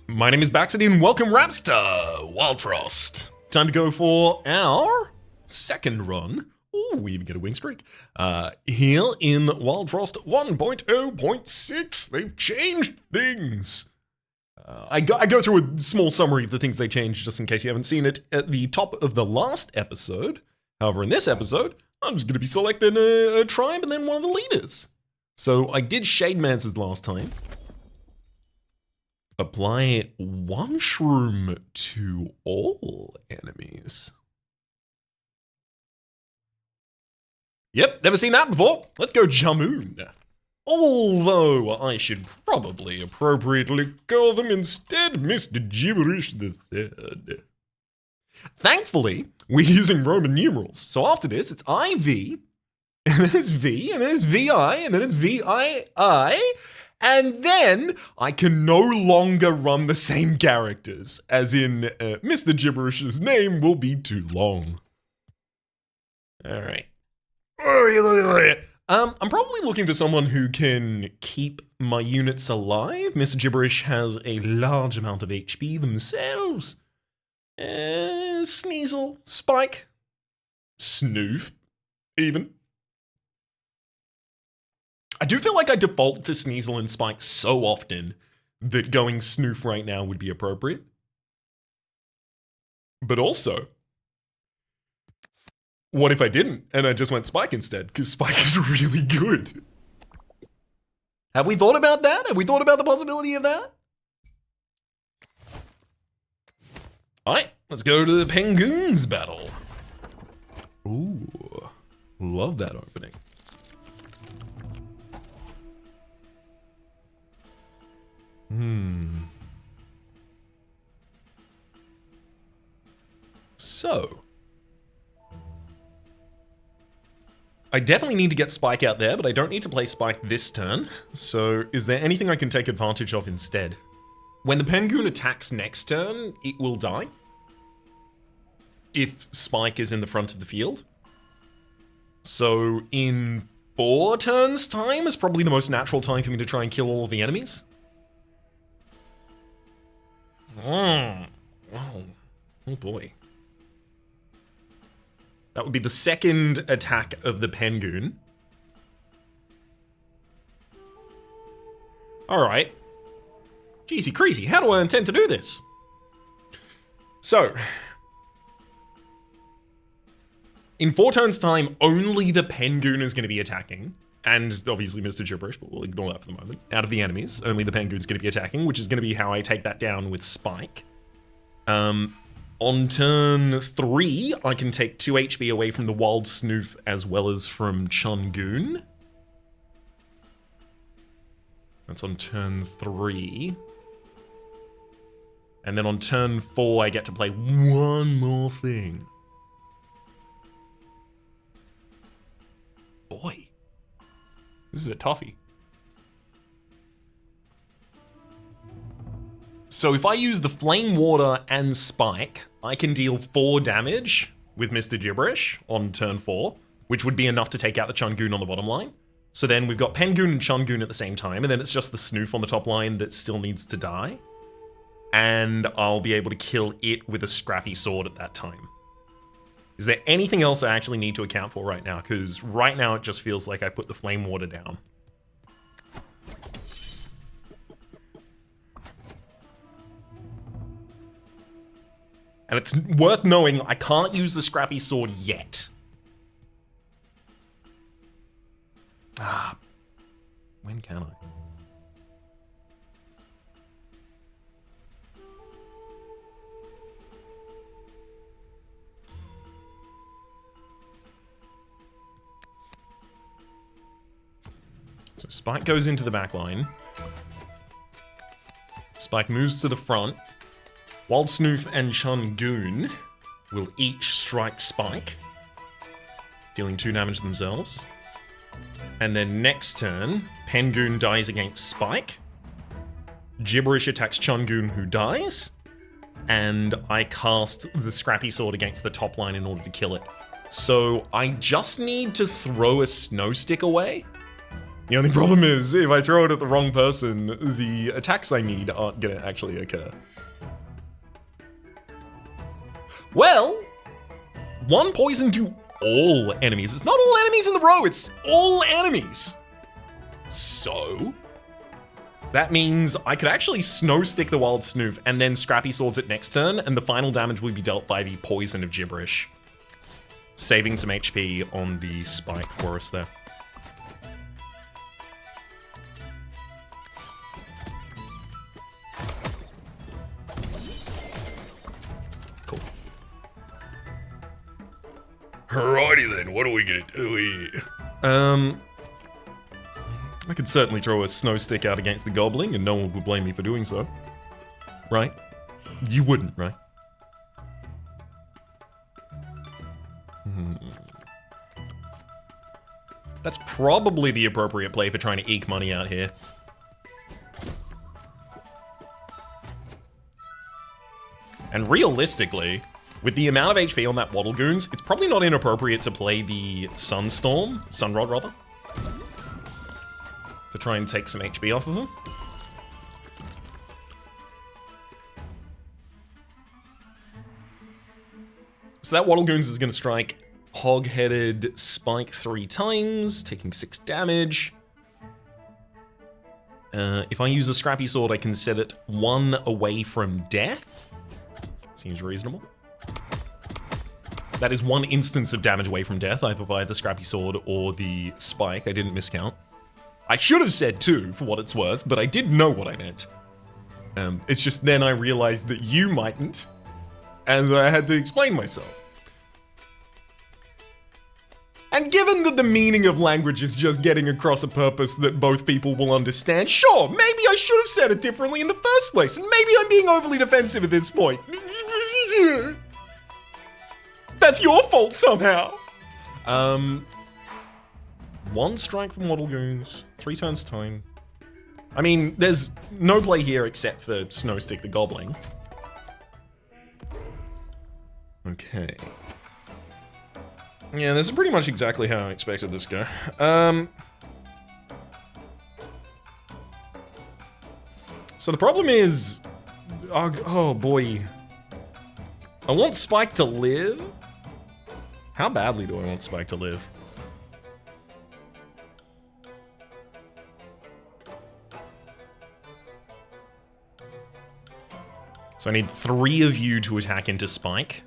My name is Rhapsody and welcome Rhapsody Wildfrost. Time to go for our second run. Ooh, we even get a wing streak. Here in Wildfrost 1.0.6, they've changed things. I go through a small summary of the things they changed just in case you haven't seen it at the top of the last episode. However, in this episode, I'm just going to be selecting a tribe and then one of the leaders. So I did Shademancer's last time. Apply one shroom to all enemies. Yep, never seen that before. Let's go Jamoon. Although I should probably appropriately call them instead Mr. Gibberish the Third. Thankfully, we're using Roman numerals. So after this, it's IV, and then it's V, and then it's VI, and then it's VII. And then I can no longer run the same characters, as in Mr. Gibberish's name will be too long. All right. I'm probably looking for someone who can keep my units alive. Mr. Gibberish has a large amount of HP themselves. Sneasel, Spike, Snoof, even. I do feel like I default to Sneasel and Spike so often that going Snoof right now would be appropriate. But also, what if I didn't and I just went Spike instead? Because Spike is really good. Have we thought about that? Have we thought about the possibility of that? Alright, let's go to the Penguins battle. Ooh, love that opening. So, I definitely need to get Spike out there, but I don't need to play Spike this turn. So, is there anything I can take advantage of instead? When the Penguin attacks next turn, it will die. If Spike is in the front of the field. So, in 4 turns' time is probably the most natural time for me to try and kill all of the enemies. Oh boy. That would be the second attack of the Penguin. Alright. Jeezy crazy, how do I intend to do this? So, in 4 turns' time, only the Penguin is going to be attacking. And obviously Mr. Gibberish, but we'll ignore that for the moment. Out of the enemies, only the Penguin's going to be attacking, which is going to be how I take that down with Spike. On turn 3, I can take 2 HP away from the Wild Snoof as well as from Chungoon. That's on turn 3. And then on turn 4, I get to play one more thing. Boy. This is a toughie. So if I use the Flame Water and Spike, I can deal 4 damage with Mr. Gibberish on turn 4, which would be enough to take out the Chungoon on the bottom line. So then we've got Pengoon and Chungoon at the same time, and then it's just the Snoof on the top line that still needs to die. And I'll be able to kill it with a scrappy sword at that time. Is there anything else I actually need to account for right now? Because right now it just feels like I put the Flame Water down. And it's worth knowing I can't use the scrappy sword yet. When can I? So Spike goes into the back line. Spike moves to the front. Wild Snoof and Chungoon will each strike Spike, dealing 2 damage themselves. And then next turn, Pengoon dies against Spike. Gibberish attacks Chungoon, who dies. And I cast the Scrappy Sword against the top line in order to kill it. So I just need to throw a Snow Stick away. The only problem is, if I throw it at the wrong person, the attacks I need aren't gonna actually occur. Well, one poison to all enemies. It's not all enemies in the row, it's all enemies. So, that means I could actually snow stick the Wild Snoof and then Scrappy Swords it next turn, and the final damage will be dealt by the poison of Gibberish. Saving some HP on the spike for us there. Cool. Alrighty then, what are we gonna do here? I could certainly throw a snow stick out against the Goblin and no one would blame me for doing so. Right? You wouldn't, right? That's probably the appropriate play for trying to eke money out here. And realistically, with the amount of HP on that Waddle Goons, it's probably not inappropriate to play the Sunrod rather. To try and take some HP off of them. So that Waddle Goons is going to strike Hog-Headed Spike 3 times, taking 6 damage. If I use a Scrappy Sword, I can set it 1 away from death. Seems reasonable. That is 1 instance of damage away from death, either via the Scrappy Sword or the Spike. I didn't miscount. I should have said 2, for what it's worth, but I did know what I meant. It's just then I realized that you mightn't, and I had to explain myself. And given that the meaning of language is just getting across a purpose that both people will understand, sure, maybe I should have said it differently in the first place, and maybe I'm being overly defensive at this point. That's your fault somehow. 1 strike from Waddle Goons, 3 turns time. I mean, there's no play here except for Snow Stick the Goblin. Okay. Yeah, this is pretty much exactly how I expected this to go. So the problem is... Oh boy. I want Spike to live? How badly do I want Spike to live? So I need 3 of you to attack into Spike.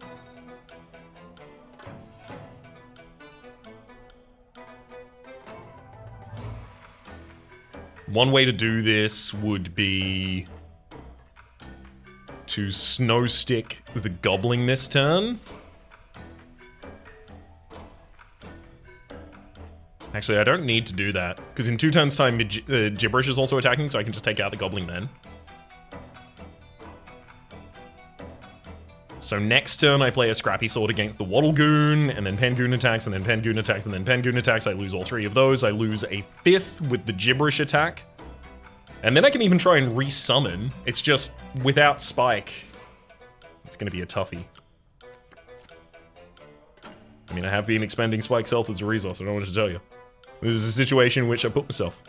One way to do this would be to Snow Stick the Goblin this turn. Actually, I don't need to do that, because in 2 turns time, Gibberish is also attacking, so I can just take out the Goblin then. So next turn, I play a Scrappy Sword against the Waddle Goon, and then Pengoon attacks, and then Pengoon attacks, and then Pengoon attacks. I lose all 3 of those. I lose a 5th with the Gibberish attack. And then I can even try and resummon. It's just, without Spike, it's going to be a toughie. I mean, I have been expending Spike's health as a resource, I don't know what to tell you. This is a situation in which I put myself.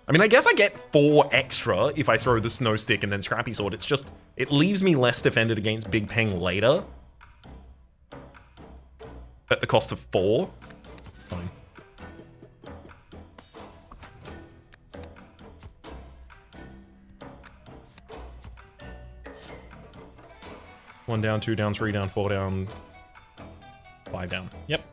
I mean, I guess I get 4 extra if I throw the Snow Stick and then Scrappy Sword. It's just, it leaves me less defended against Big Peng later. At the cost of 4. Fine. One down, 2 down, 3 down, 4 down, 5 down. Yep.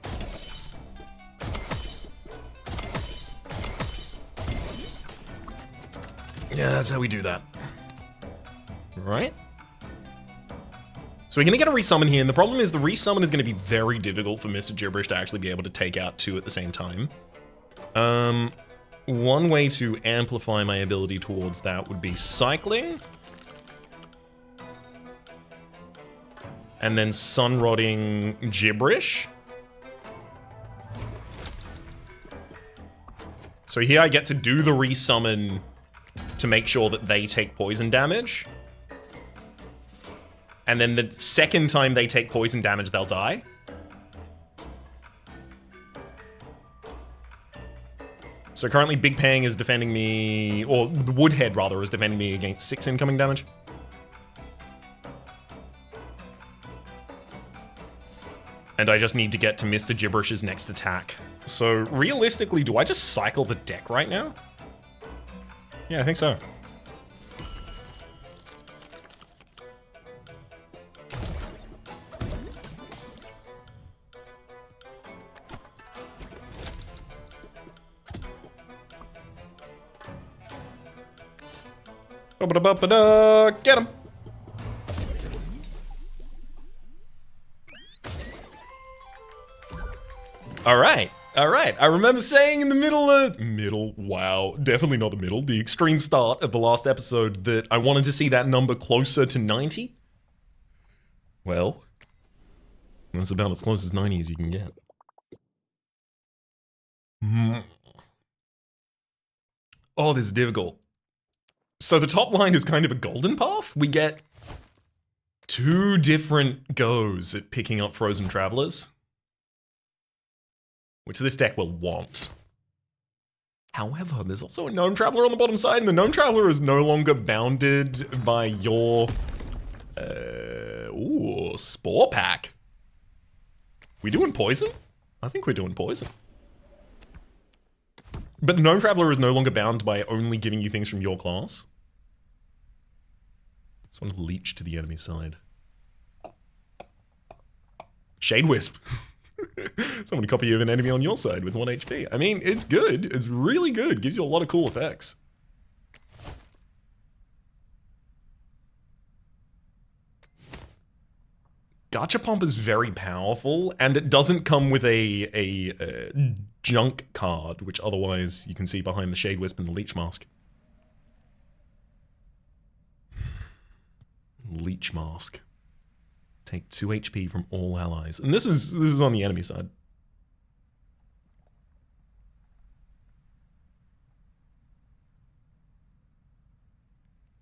Yeah, that's how we do that. Right? So we're gonna get a resummon here, and the problem is the resummon is gonna be very difficult for Mr. Gibberish to actually be able to take out 2 at the same time. One way to amplify my ability towards that would be cycling. And then sunrodding Gibberish. So here I get to do the resummon to make sure that they take poison damage. And then the second time they take poison damage, they'll die. So currently Big Pang is defending me, or the Woodhead rather, is defending me against 6 incoming damage. And I just need to get to Mr. Gibberish's next attack. So realistically, do I just cycle the deck right now? Yeah, I think so. Get him! Alright, alright. I remember saying in the wow, definitely not the extreme start of the last episode that I wanted to see that number closer to 90. Well, that's about as close as 90 as you can get. Oh, this is difficult. So the top line is kind of a golden path. We get 2 different goes at picking up Frozen Travelers, which this deck will want. However, there's also a Gnome Traveler on the bottom side, and the Gnome Traveler is no longer bounded by your... Spore Pack. We doing poison? I think we're doing poison. But the Gnome Traveler is no longer bound by only giving you things from your class. This one leech to the enemy side. Shade Wisp. Someone copy of an enemy on your side with 1 HP. I mean, it's good. It's really good. Gives you a lot of cool effects. Gachapomp is very powerful, and it doesn't come with a junk card, which otherwise you can see behind the Shade Wisp and the Leech Mask. Leech Mask. Take 2 HP from all allies. And this is on the enemy side.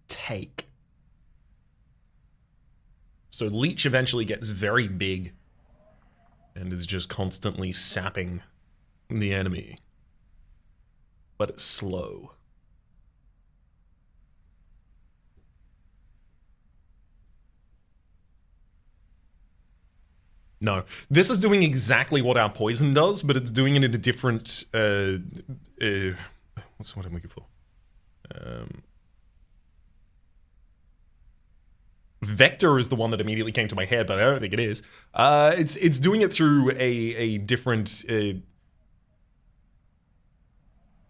Take. So Leech eventually gets very big and is just constantly sapping the enemy. But it's slow. No, this is doing exactly what our poison does, but it's doing it in a different, what's what I'm looking for? Vector is the one that immediately came to my head, but I don't think it is. It's doing it through a different,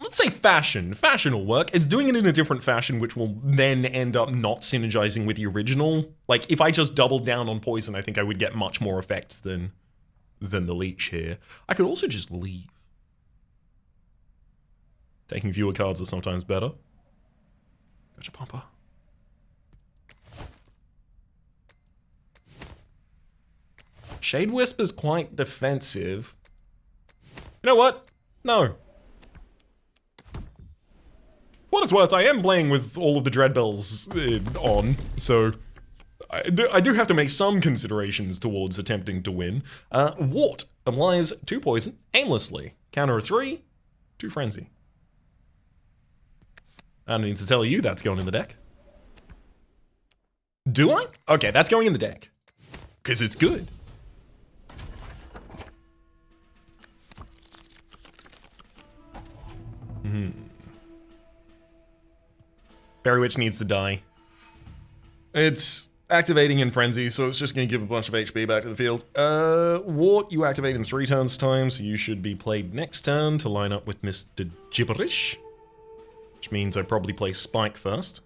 let's say fashion. Fashion will work. It's doing it in a different fashion, which will then end up not synergizing with the original. Like, if I just doubled down on poison, I think I would get much more effects than the leech here. I could also just leave. Taking fewer cards is sometimes better. Gotcha, Pompa. Shade Wisp is quite defensive. You know what? No. What it's worth, I am playing with all of the Dread Bells on, so I do have to make some considerations towards attempting to win. Wart applies 2 poison aimlessly. Counter of 3, 2 frenzy. I don't need to tell you that's going in the deck. Do I? Okay, that's going in the deck. Because it's good. Fairy Witch needs to die. It's activating in Frenzy, so it's just going to give a bunch of HP back to the field. Wart, you activate in 3 turns time, so you should be played next turn to line up with Mr. Gibberish. Which means I probably play Spike first.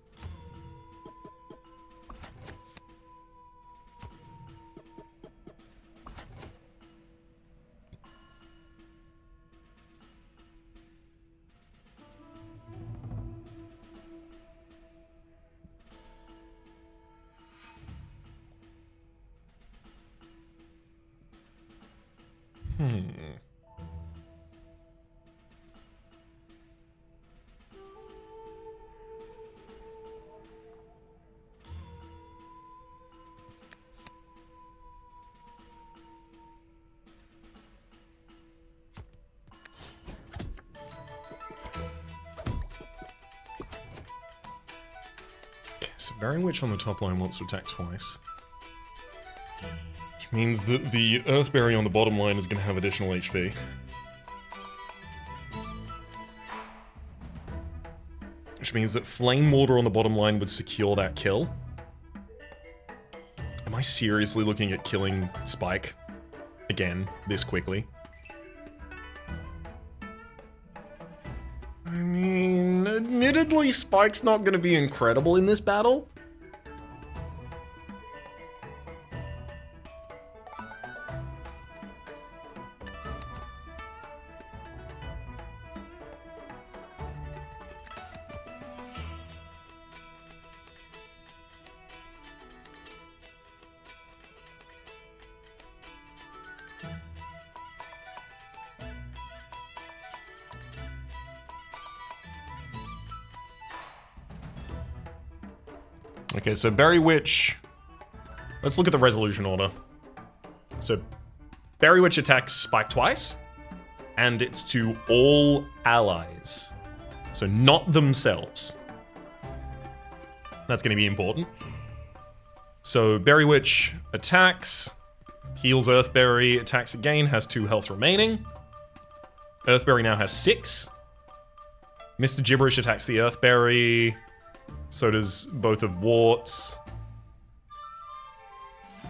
So Berry Witch on the top line wants to attack twice. Which means that the Earthberry on the bottom line is going to have additional HP. Which means that Flame Mortar on the bottom line would secure that kill. Am I seriously looking at killing Spike again this quickly? I mean, admittedly, Spike's not going to be incredible in this battle. Okay, so Berry Witch. Let's look at the resolution order. So Berry Witch attacks Spike twice, and it's to all allies. So not themselves. That's going to be important. So Berry Witch attacks, heals Earthberry, attacks again, has 2 health remaining. Earthberry now has 6. Mr. Gibberish attacks the Earthberry. So does both of Warts.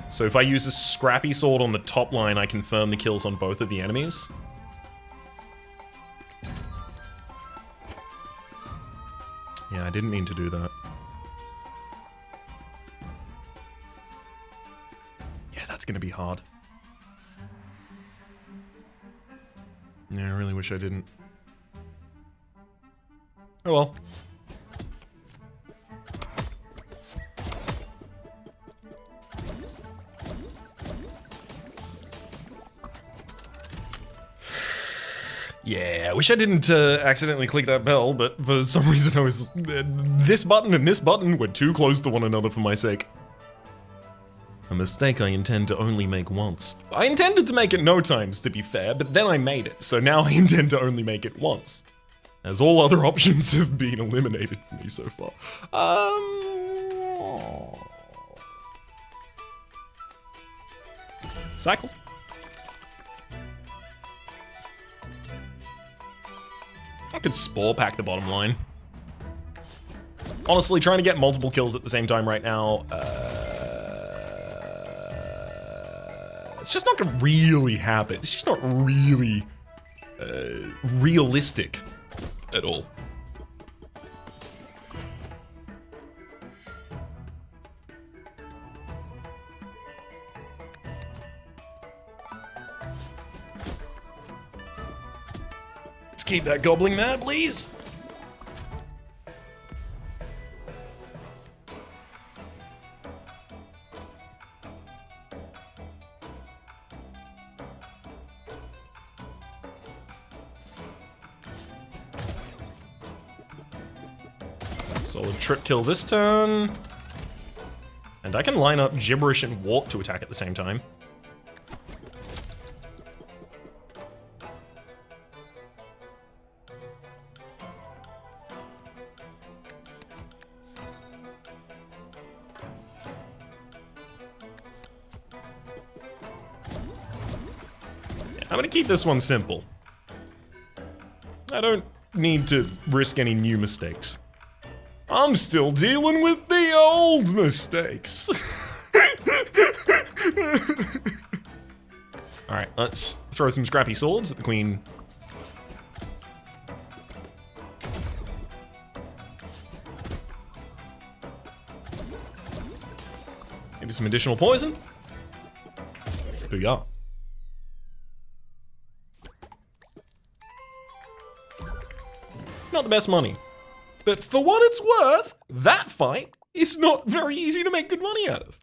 So if I use a Scrappy Sword on the top line, I confirm the kills on both of the enemies. Yeah, I didn't mean to do that. Yeah, that's gonna be hard. Yeah, I really wish I didn't. Oh well. Yeah, I wish I didn't accidentally click that bell, but for some reason I was... this button and this button were too close to one another for my sake. A mistake I intend to only make once. I intended to make it no times, to be fair, but then I made it, so now I intend to only make it once. As all other options have been eliminated for me so far. Cycle. I could Spore Pack the bottom line. Honestly, trying to get multiple kills at the same time right now, it's just not gonna really happen. It's just not really realistic at all. Keep that gobbling mad, please. Solid trip kill this turn. And I can line up Gibberish and Wart to attack at the same time. I'm gonna keep this one simple. I don't need to risk any new mistakes. I'm still dealing with the old mistakes. Alright, let's throw some scrappy swords at the queen. Maybe some additional poison. Booyah. Not the best money. But for what it's worth, that fight is not very easy to make good money out of.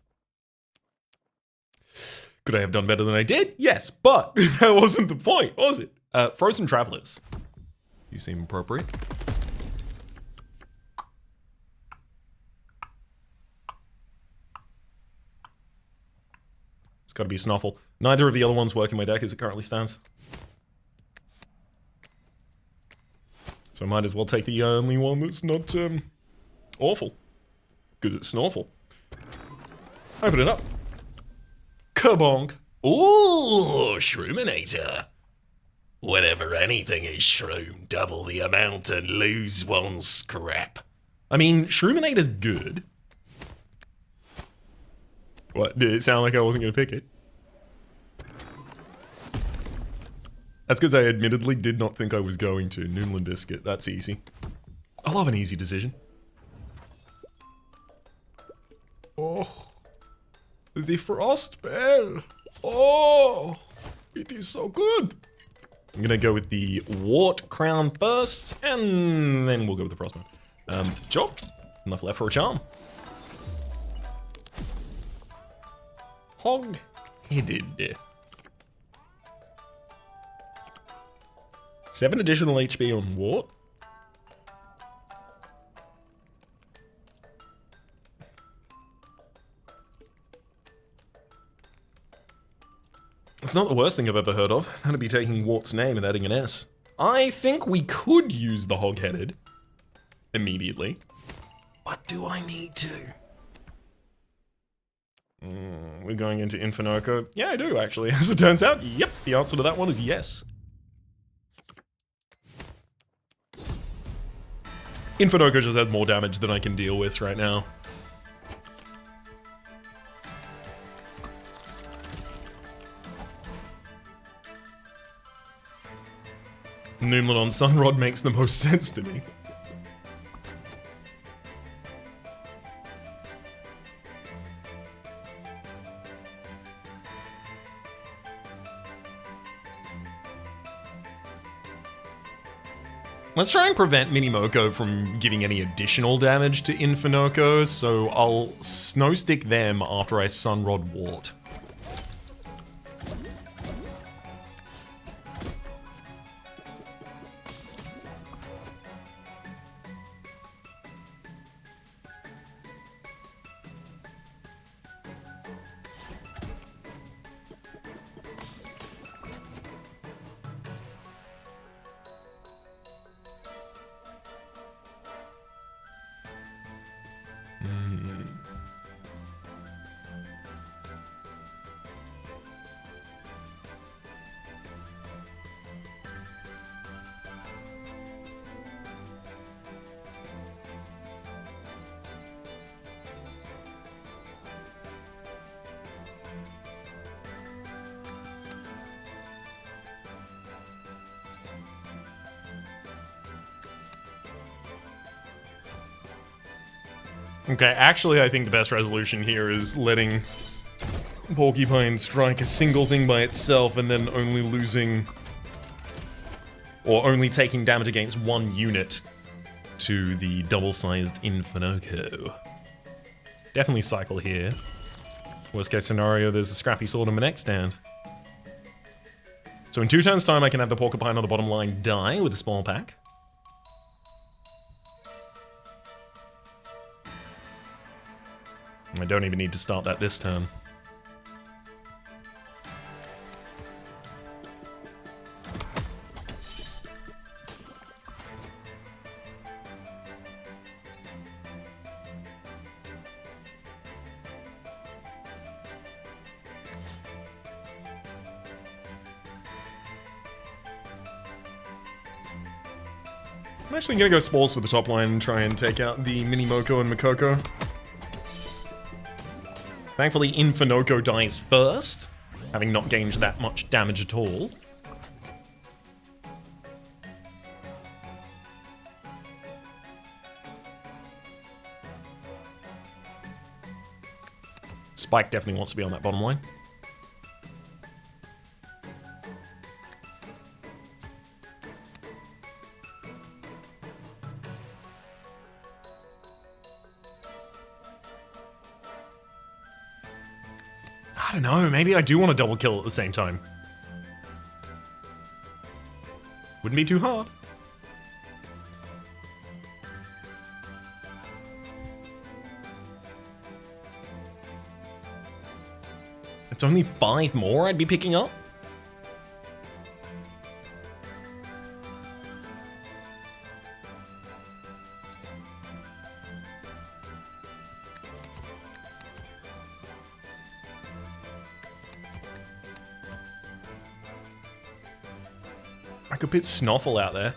Could I have done better than I did? Yes, but that wasn't the point, was it? Frozen Travelers. You seem appropriate. It's gotta be Snuffle. Neither of the other ones work in my deck as it currently stands. So I might as well take the only one that's not, awful. because it's Snorful. Open it up. Kabonk. Ooh, Shroominator. Whenever anything is shroom, double the amount and lose one scrap. I mean, Shroominator's good. What, did it sound like I wasn't going to pick it? That's because I admittedly did not think I was going to. Noodle and Biscuit, that's easy. I love an easy decision. Oh, the Frost Bell. Oh, it is so good. I'm gonna go with the Wart Crown first, and then we'll go with the Frostbone. Sure, enough left for a charm. Hog-headed. 7 additional HP on Wart. It's not the worst thing I've ever heard of. That'd be taking Wart's name and adding an S. I think we could use the Hog-headed immediately. But do I need to? We're going into Infinoco. Yeah, I do, actually. As it turns out, yep, the answer to that one is yes. Infinoco just has more damage than I can deal with right now. Noomlin on Sunrod makes the most sense to me. Let's try and prevent Minimoko from giving any additional damage to Infinoco, so I'll Snow Stick them after I Sunrod Wart. Okay, actually I think the best resolution here is letting Porcupine strike a single thing by itself and then only losing... or only taking damage against one unit to the double-sized Infinoco. Definitely cycle here. Worst case scenario, there's a Scrappy Sword in my next stand. So in 2 turns time I can have the Porcupine on the bottom line die with a small pack. I don't even need to start that this turn. I'm actually gonna go Spalls for the top line and try and take out the Minimoko and Makoko. Thankfully, Infinoco dies first, having not gained that much damage at all. Spike definitely wants to be on that bottom line. I don't know, maybe I do want to double kill at the same time. Wouldn't be too hard. It's only 5 more I'd be picking up? I could put Snoffle out there.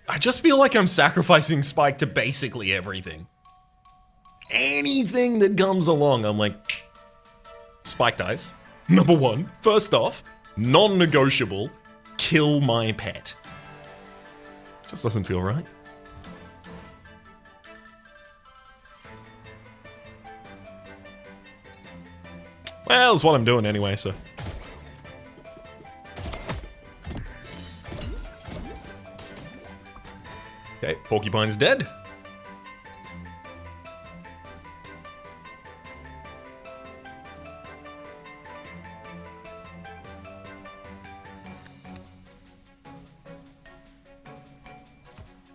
I just feel like I'm sacrificing Spike to basically everything. Anything that comes along, I'm like, Spike dies. Number one, first off, non-negotiable, kill my pet. Just doesn't feel right. Well, it's what I'm doing anyway, so. Okay, Porcupine's dead.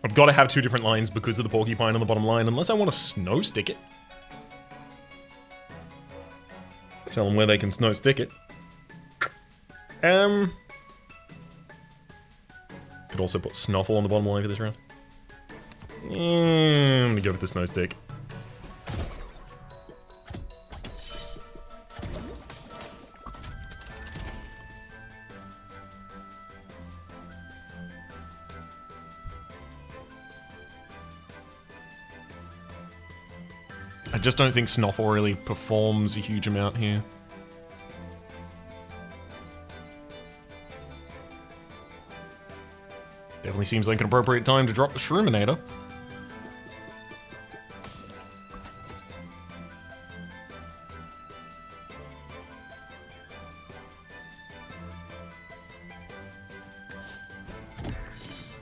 I've got to have two different lines because of the Porcupine on the bottom line, unless I want to snow stick it. Tell them where they can snow stick it. Could also put Snoffle on the bottom line for this round. I'm gonna go with the snow stick. I just don't think Snoffle really performs a huge amount here. Definitely seems like an appropriate time to drop the Shroominator.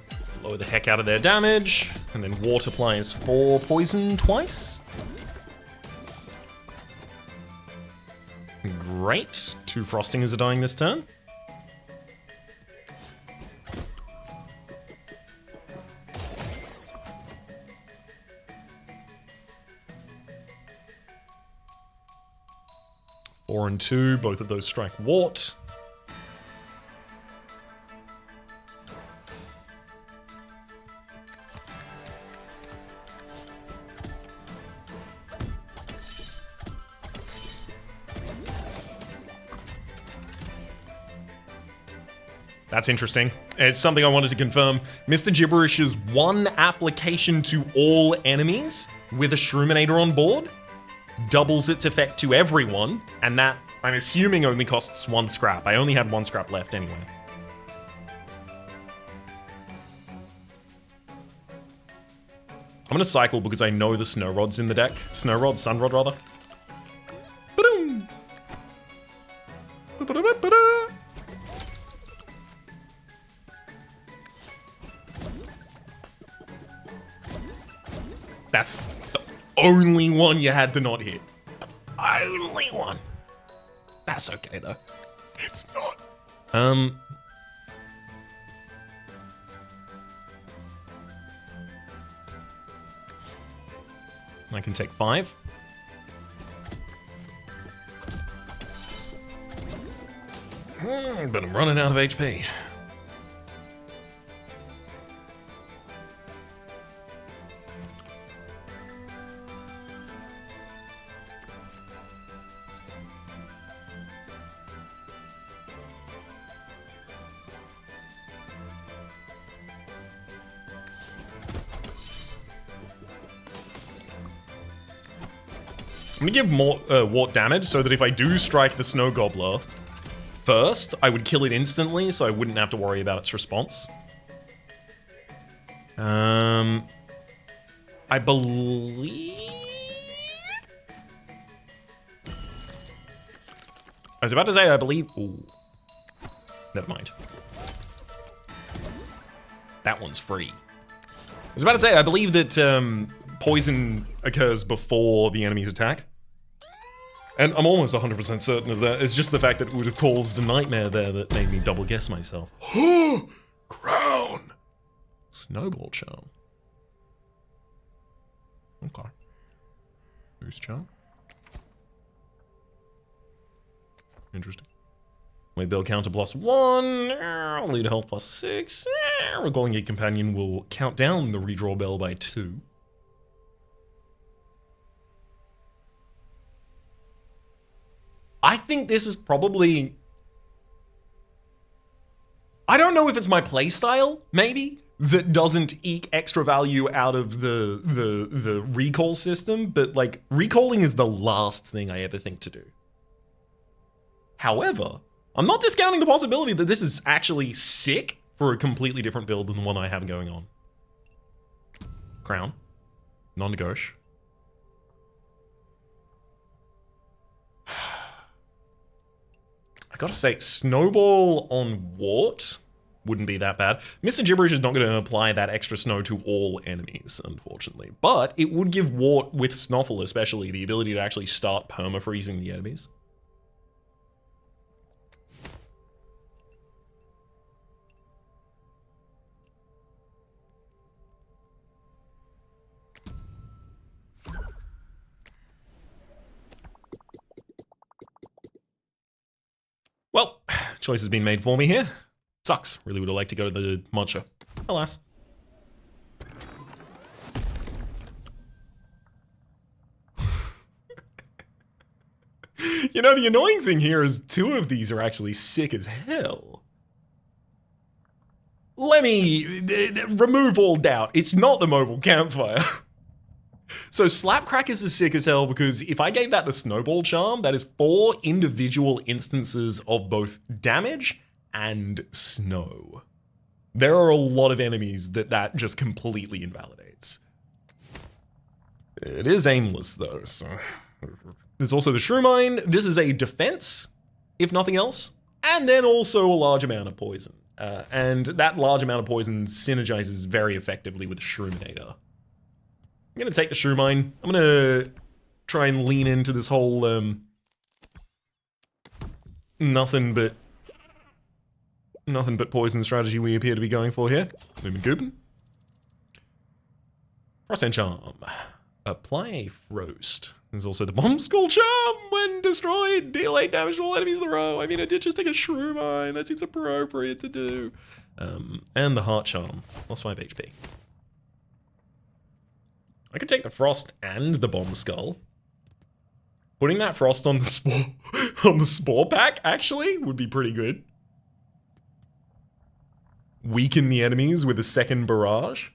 Just lower the heck out of their damage, and then Water applies 4 poison twice. Great. 2 Frostingers are dying this turn. Four and 2, both of those strike Wart. That's interesting. It's something I wanted to confirm. Mr. Gibberish's one application to all enemies with a Shroominator on board doubles its effect to everyone, and that, I'm assuming, only costs 1 scrap. I only had 1 scrap left anyway. I'm gonna cycle because I know the Snow Rod's in the deck. Snow Rod, Sun Rod, rather. Ba-doom. Ba-da-ba-da-ba-da. That's the only one you had to not hit. The only one. That's okay, though. It's not. I can take 5. But I'm running out of HP. I'm gonna give more Wart damage so that if I do strike the Snow Gobbler first, I would kill it instantly so I wouldn't have to worry about its response. I believe... I was about to say I believe... Ooh. Never mind. That one's free. I was about to say I believe that poison occurs before the enemy's attack. And I'm almost 100% certain of that. It's just the fact that it would have caused a nightmare there that made me double guess myself. Crown! Snowball Charm. Okay. Moose Charm. Interesting. We build counter +1, leader health +6, Roguelike companion will count down the redraw bell by 2. I think this is probably... I don't know if it's my playstyle, maybe, that doesn't eke extra value out of the recall system, but like, recalling is the last thing I ever think to do. However, I'm not discounting the possibility that this is actually sick for a completely different build than the one I have going on. Crown. Non-negotiable. I gotta say, Snowball on Wart wouldn't be that bad. Mr. Gibberish is not going to apply that extra snow to all enemies, unfortunately. But it would give Wart, with Snoffle especially, the ability to actually start perma-freezing the enemies. Well, choice has been made for me here. Sucks. Really would have liked to go to the mod show. Alas. You know, the annoying thing here is 2 of these are actually sick as hell. Let me remove all doubt. It's not the mobile campfire. So Slapcrackers is sick as hell because if I gave that the Snowball Charm, that is 4 individual instances of both damage and snow. There are a lot of enemies that just completely invalidates. It is aimless though, so... There's also the Shrew Mine. This is a defense, if nothing else, and then also a large amount of poison. And that large amount of poison synergizes very effectively with the Shroominator. I'm gonna take the Shrew Mine. I'm gonna try and lean into this whole nothing but poison strategy we appear to be going for here. Lumen Goopin. Frost Enchant. Apply Frost. There's also the Bomb Skull Charm. When destroyed, deal 8 damage to all enemies in the row. I mean, I did just take a Shrew Mine. That seems appropriate to do. And the Heart Charm. Plus 5 HP. I could take the Frost and the Bomb Skull. Putting that Frost on the Spore Pack, actually, would be pretty good. Weaken the enemies with a second barrage.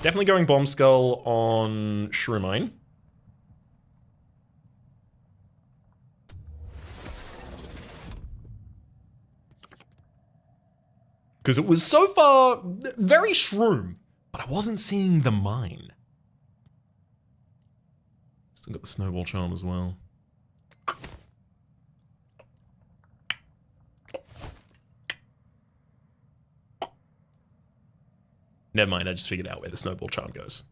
Definitely going Bomb Skull on Shrew Mine. Because it was so far very shroom, but I wasn't seeing the mine. Still got the Snowball Charm as well. Never mind, I just figured out where the Snowball Charm goes.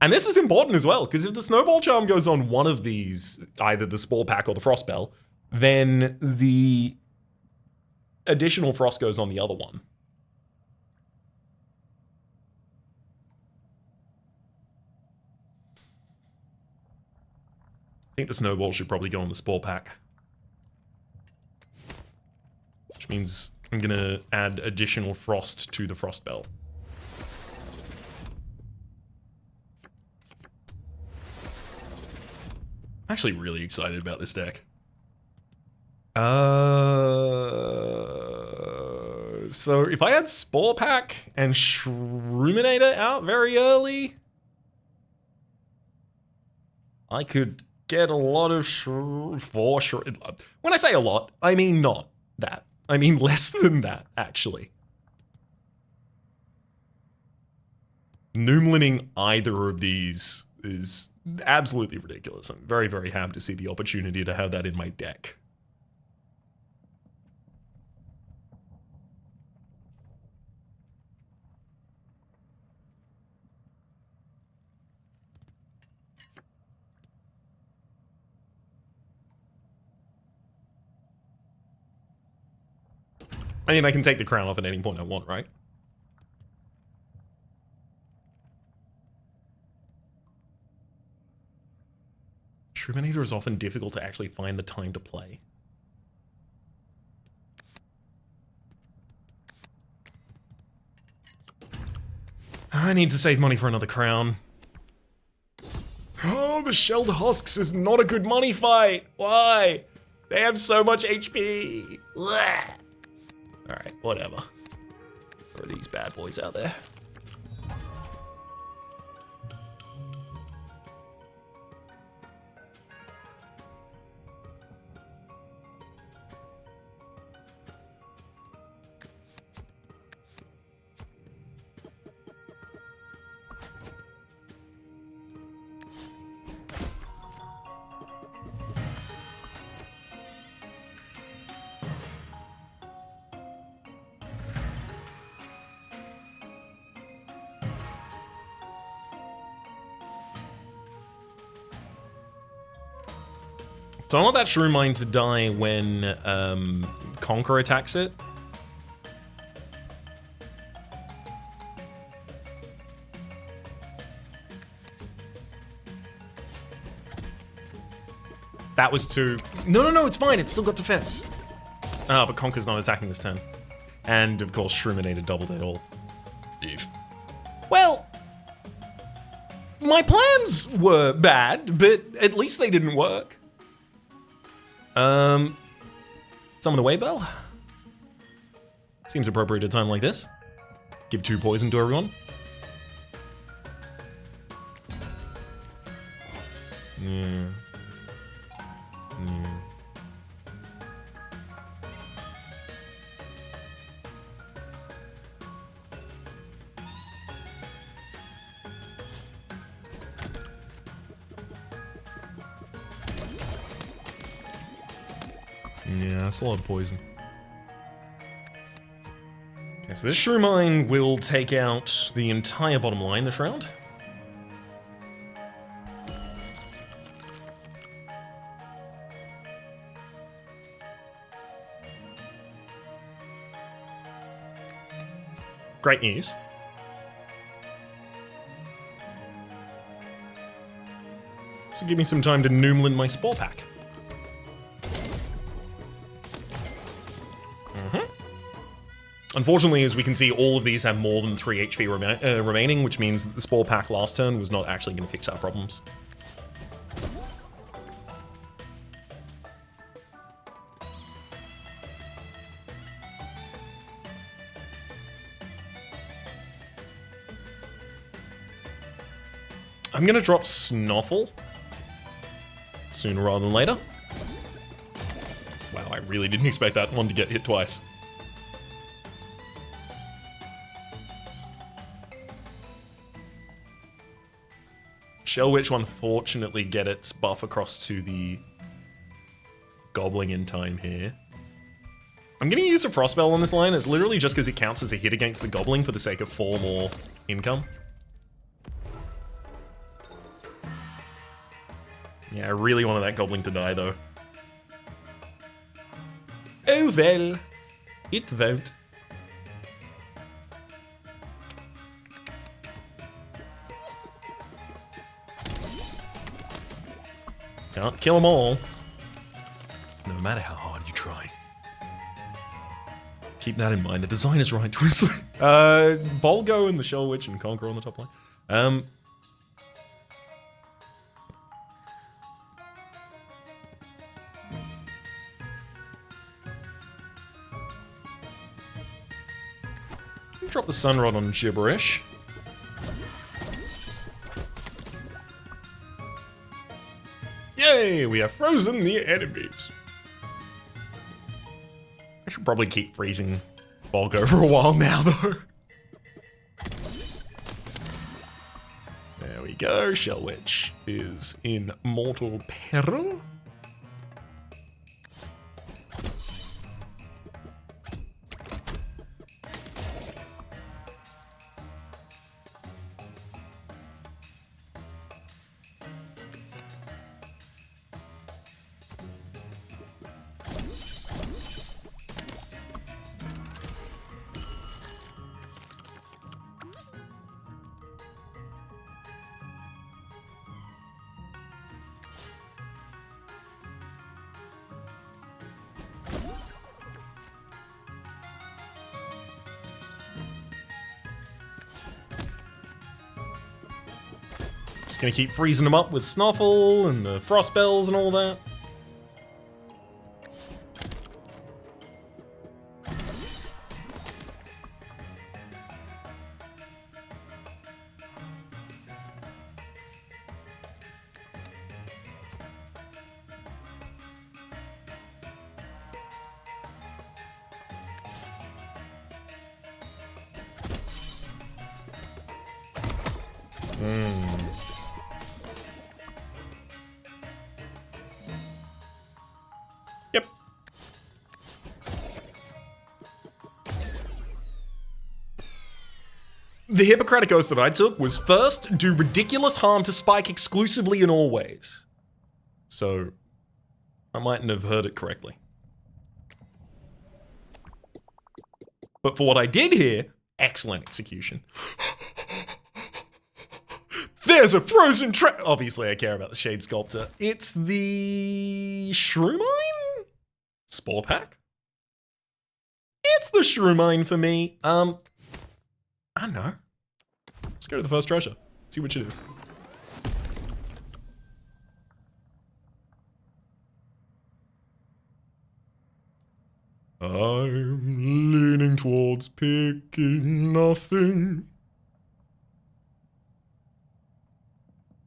And this is important as well, because if the Snowball Charm goes on one of these, either the Spore Pack or the Frost Bell, then the additional Frost goes on the other one. I think the Snowball should probably go on the Spore Pack. Which means I'm gonna add additional Frost to the Frost Bell. I'm actually really excited about this deck. So if I had Spore Pack and Shroominator out very early, I could get a lot of when I say a lot, I mean not that. I mean less than that, actually. Noomlining either of these is absolutely ridiculous. I'm very, very happy to see the opportunity to have that in my deck. I mean, I can take the crown off at any point I want, right? Shroominator is often difficult to actually find the time to play. I need to save money for another crown. Oh, the shelled husks is not a good money fight. Why? They have so much HP. Alright, whatever. Throw these bad boys out there. So I want that Shroom Mine to die when Conquer attacks it. That was too... No, it's fine. It's still got defense. Ah, but Conquer's not attacking this turn. And, of course, Shroominator doubled it all. If. Well, my plans were bad, but at least they didn't work. Summon the Waybell. Seems appropriate at a time like this. Give 2 poison to everyone. Yeah. Yeah, that's a lot of poison. Okay, so this Shroom Mine will take out the entire bottom line this round. Great news. So give me some time to Noomlin my Spore Pack. Unfortunately, as we can see, all of these have more than 3 HP remaining, which means that the Spore Pack last turn was not actually going to fix our problems. I'm going to drop Snuffle sooner rather than later. Wow, I really didn't expect that one to get hit twice. Shell Witch will unfortunately get its buff across to the Gobbling in time here. I'm going to use a Frostbell on this line. It's literally just because it counts as a hit against the Gobbling for the sake of 4 more income. Yeah, I really wanted that Gobbling to die, though. Oh well, it won't. Can't kill them all, no matter how hard you try. Keep that in mind. The design is right, Twizzler. Bolgo and the Shell Witch and Conqueror on the top line. Drop the Sunrod on Gibberish. Yay, we have frozen the enemies. I should probably keep freezing Bolgo for a while now, though. There we go, Shell Witch is in mortal peril. gonna keep freezing them up with Snuffle and the Frost Bells and all that. Yep. The Hippocratic Oath that I took was first, do ridiculous harm to Spike exclusively and always. So, I mightn't have heard it correctly. But for what I did here, excellent execution. There's a frozen trap. Obviously, I care about the Shade Sculptor. It's the Shrewmine? Spore Pack? It's the Shrewmine for me. I don't know. Let's go to the first treasure. See which it is. I'm leaning towards picking nothing.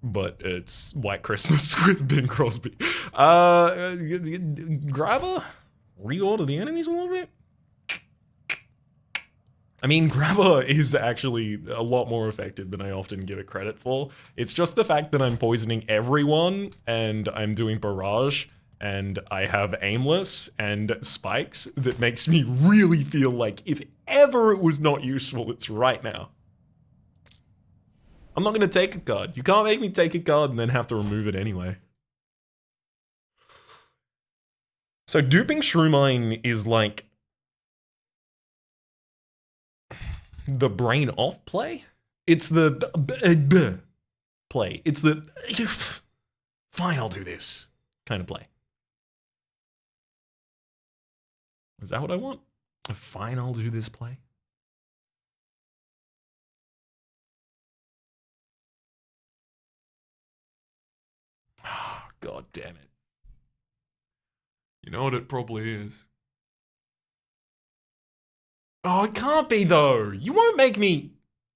But it's White Christmas with Bing Crosby. Grabber? Reorder the enemies a little bit? I mean, Grabber is actually a lot more effective than I often give it credit for. It's just the fact that I'm poisoning everyone, and I'm doing Barrage, and I have Aimless and Spikes that makes me really feel like if ever it was not useful, it's right now. I'm not going to take a card. You can't make me take a card and then have to remove it anyway. So duping Shrewmine is like the brain off play? It's the play. It's the fine, I'll do this kind of play. Is that what I want? Fine, I'll do this play. God damn it. You know what it probably is? Oh, it can't be though. You won't make me.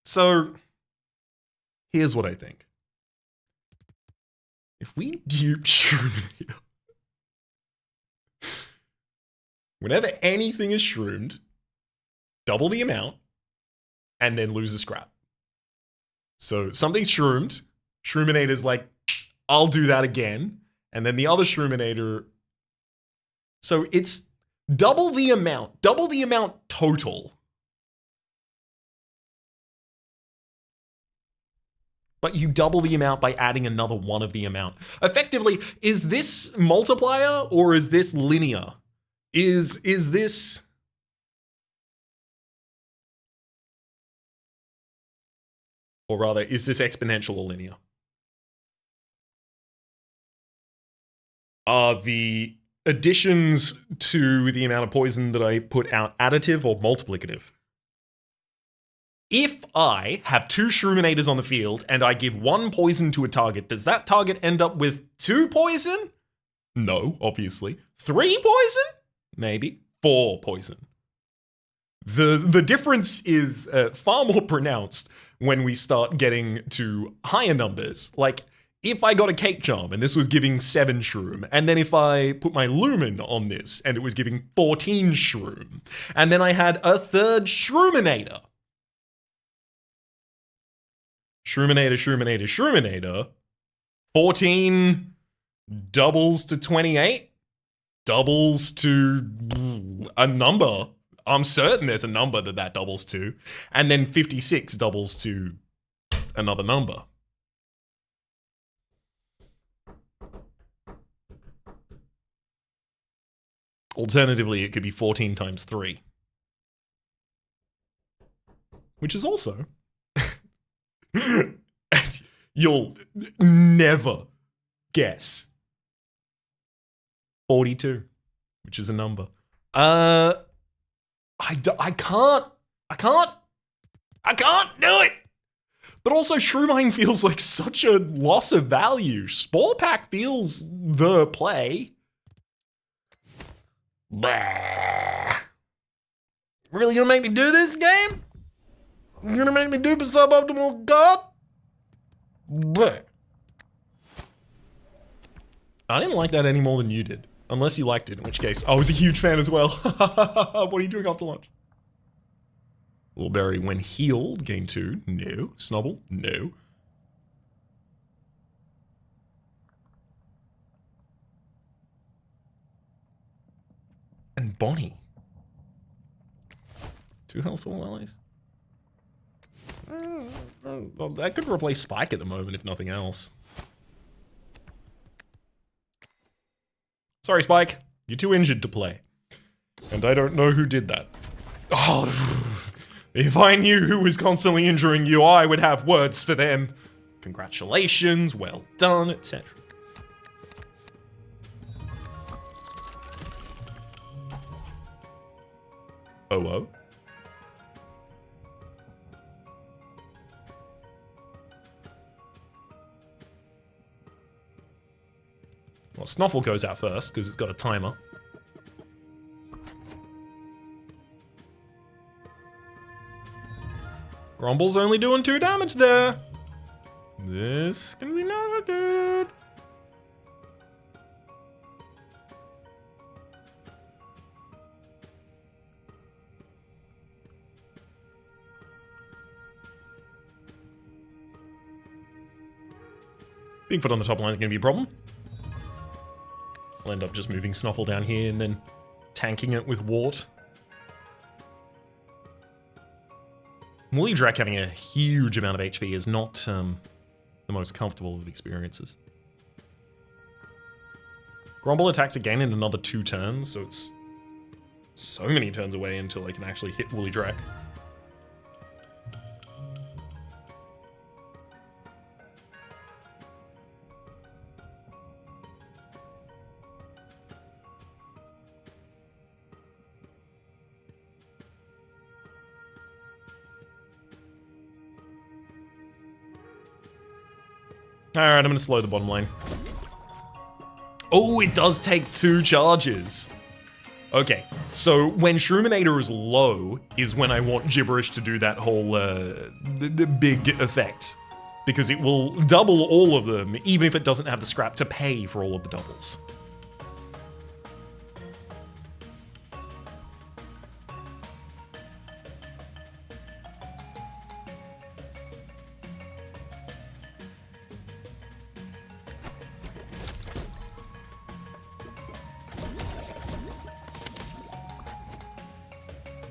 So, here's what I think. If we dupe Shroominator, whenever anything is shroomed, double the amount, and then lose a scrap. So something's shroomed, Shroominator's like, I'll do that again, and then the other Shroominator. So it's double the amount total. But you double the amount by adding another one of the amount. Effectively, is this multiplier or is this linear? Is this... Or rather, is this exponential or linear? Are the additions to the amount of poison that I put out additive or multiplicative? If I have two Shroominators on the field and I give one poison to a target, does that target end up with 2 poison? No, obviously. 3 poison? Maybe. 4 poison. The difference is far more pronounced when we start getting to higher numbers. Like, if I got a Cake Charm and this was giving 7 Shroom, and then if I put my Lumen on this and it was giving 14 Shroom, and then I had a third Shroominator. Shroominator. 14 doubles to 28, doubles to a number. I'm certain there's a number that doubles to. And then 56 doubles to another number. Alternatively, it could be 14 times 3. Which is also... and you'll never guess 42, which is a number. I can't do it. But also, Shroomine feels like such a loss of value. Spore Pack feels the play. Bah. Really gonna make me do this game? You gonna make me do the suboptimal god? Bah. I didn't like that any more than you did. Unless you liked it, in which case I was a huge fan as well. What are you doing after lunch? Lilberry, when healed, gain 2. No. Snubble? No. And Bonnie. 2 health all allies? Well, that could replace Spike at the moment, if nothing else. Sorry, Spike. You're too injured to play. And I don't know who did that. Oh, if I knew who was constantly injuring you, I would have words for them. Congratulations, well done, etc. Oh. Well, Snuffle goes out first, because it's got a timer. Grumble's only doing 2 damage there. This can be navigated. Bigfoot on the top line is going to be a problem. I'll end up just moving Snuffle down here and then tanking it with Wart. Woolly Drac having a huge amount of HP is not the most comfortable of experiences. Grumble attacks again in another 2 turns, so it's so many turns away until I can actually hit Woolly Drac. Alright, I'm gonna slow the bottom lane. Oh, it does take 2 charges. Okay, so when Shroominator is low is when I want Gibberish to do that whole the big effect. Because it will double all of them, even if it doesn't have the scrap to pay for all of the doubles.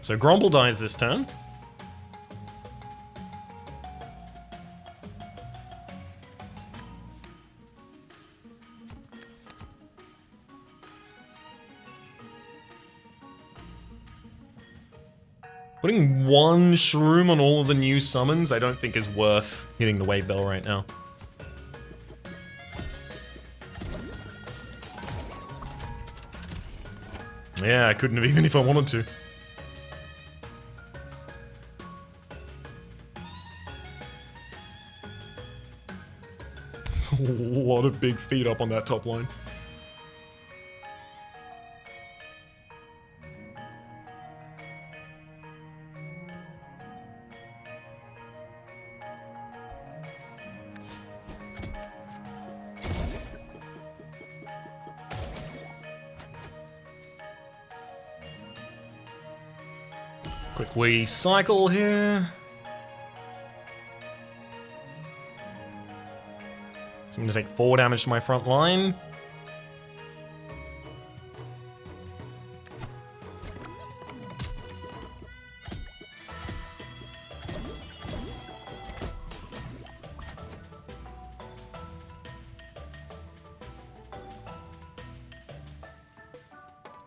So Grumble dies this turn. Putting 1 Shroom on all of the new summons I don't think is worth hitting the Wave Bell right now. Yeah, I couldn't have even if I wanted to. A lot of big feet up on that top line. Quick wee cycle here. So I'm going to take 4 damage to my front line.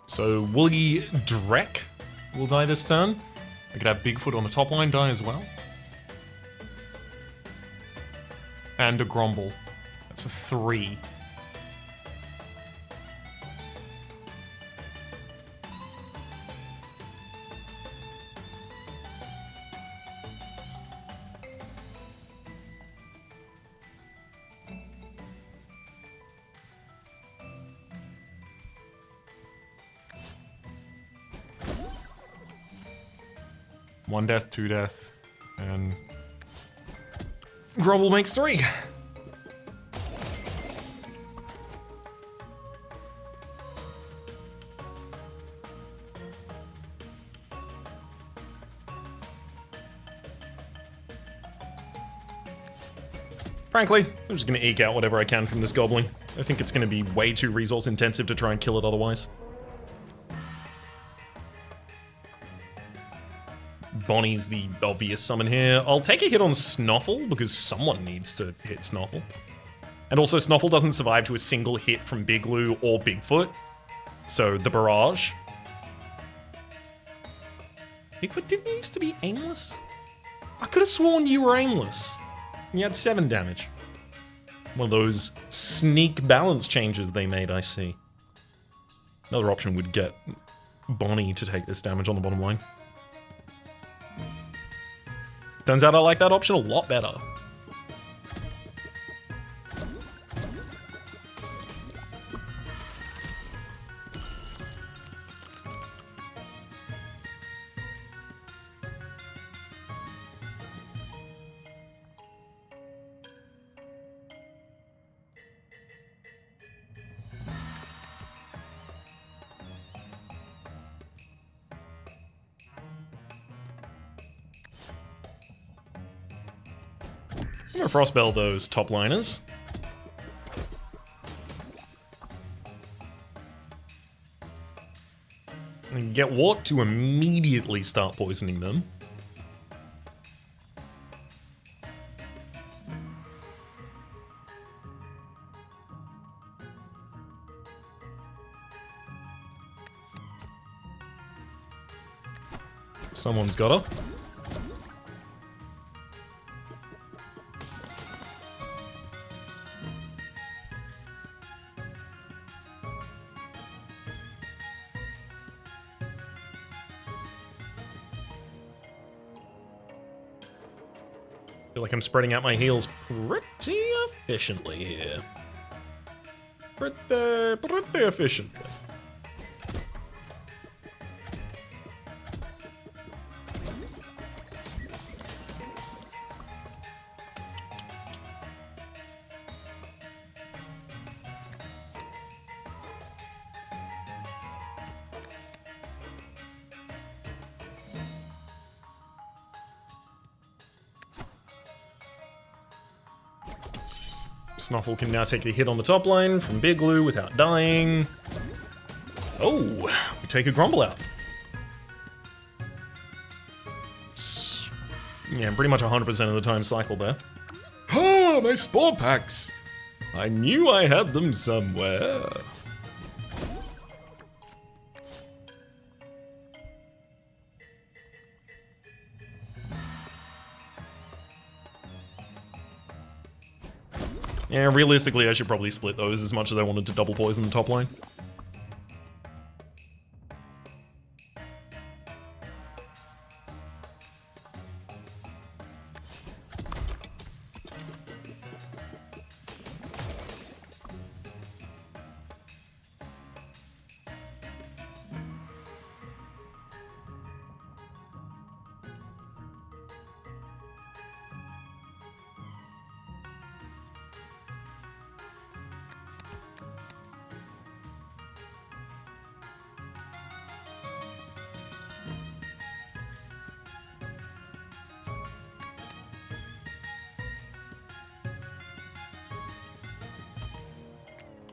So Woolly Drek will die this turn. I could have Bigfoot on the top line die as well. And a Grumble. That's a 3. 1 death, 2 deaths, and Grumble makes 3. Frankly, I'm just gonna eke out whatever I can from this goblin. I think it's gonna be way too resource intensive to try and kill it otherwise. Bonnie's the obvious summon here. I'll take a hit on Snuffle because someone needs to hit Snuffle. And also Snuffle doesn't survive to a single hit from Big Lou or Bigfoot. So the barrage. Bigfoot didn't used to be aimless? I could have sworn you were aimless. And you had 7 damage. One of those sneak balance changes they made, I see. Another option would get Bonnie to take this damage on the bottom line. Turns out I like that option a lot better. I'm gonna Frostbell those top liners. And get Wart to immediately start poisoning them. Someone's got her. I feel like I'm spreading out my heals pretty efficiently here. Pretty efficiently. Snuffle can now take a hit on the top line from Big Lou without dying. Oh, we take a Grumble out. Yeah, pretty much 100% of the time cycle there. Ah, my Spore Packs! I knew I had them somewhere. Yeah, realistically, I should probably split those as much as I wanted to double poison the top line.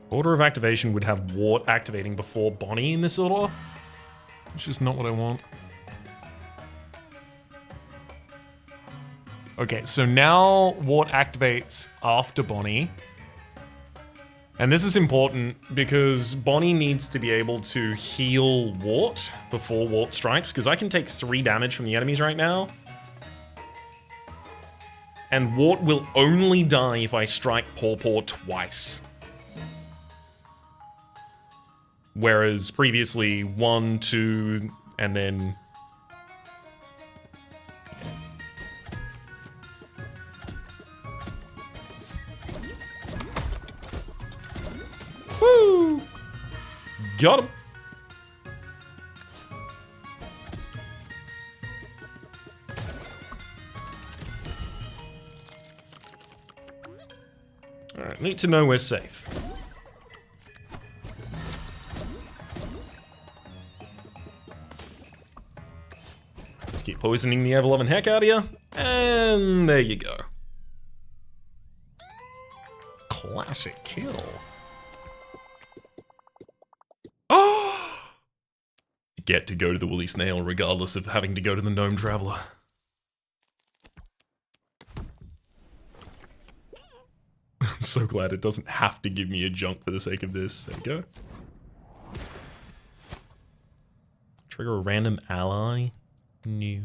Order of activation would have Wart activating before Bonnie in this order, which is not what I want. Okay, so now Wart activates after Bonnie. And this is important because Bonnie needs to be able to heal Wart before Wart strikes, because I can take 3 damage from the enemies right now. And Wart will only die if I strike Paw Paw twice. Whereas previously 1, 2, and then... Woo! Got him. Need to know we're safe. Let's keep poisoning the ever-loving heck out of you. And there you go. Classic kill. Oh! Get to go to the Woolly Snail regardless of having to go to the Gnome Traveler. I'm so glad it doesn't have to give me a junk for the sake of this. There you go. Trigger a random ally. New.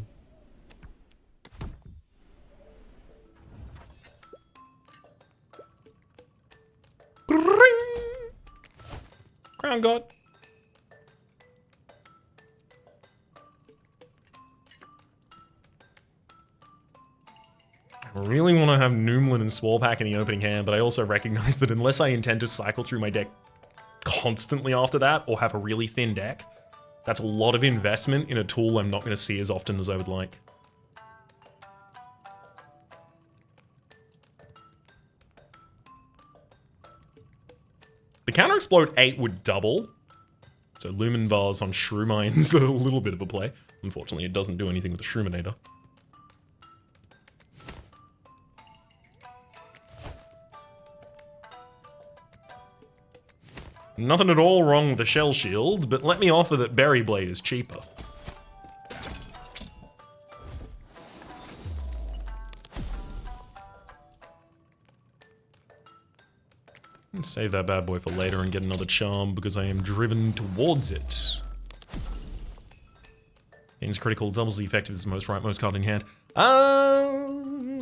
Crown God. I really want to have Noomlin and Swallpack in the opening hand, but I also recognize that unless I intend to cycle through my deck constantly after that, or have a really thin deck, that's a lot of investment in a tool I'm not going to see as often as I would like. The Counter Explode 8 would double, so Lumen Vase on Shroomines a little bit of a play. Unfortunately, it doesn't do anything with the Shroominator. Nothing at all wrong with the Shell Shield, but let me offer that Berry Blade is cheaper. Save that bad boy for later and get another charm because I am driven towards it. Gains critical, doubles the effectiveness, most rightmost card in hand.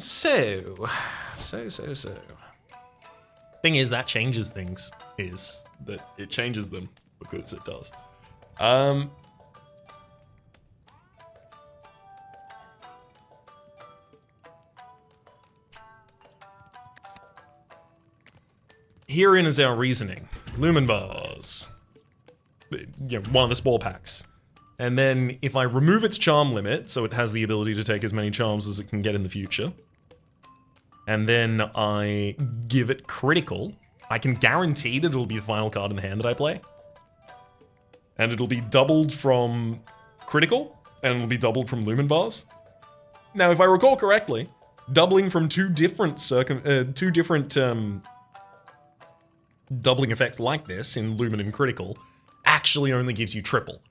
So. Thing is, that changes things. Is that it changes them because it does. Herein is our reasoning. Lumen Vase. You know, one of the spore packs. And then if I remove its charm limit, so it has the ability to take as many charms as it can get in the future, and then I give it critical, I can guarantee that it'll be the final card in the hand that I play. And it'll be doubled from critical, and it'll be doubled from Lumen Vase. Now, if I recall correctly, doubling from two different doubling effects like this in Lumen and critical actually only gives you triple.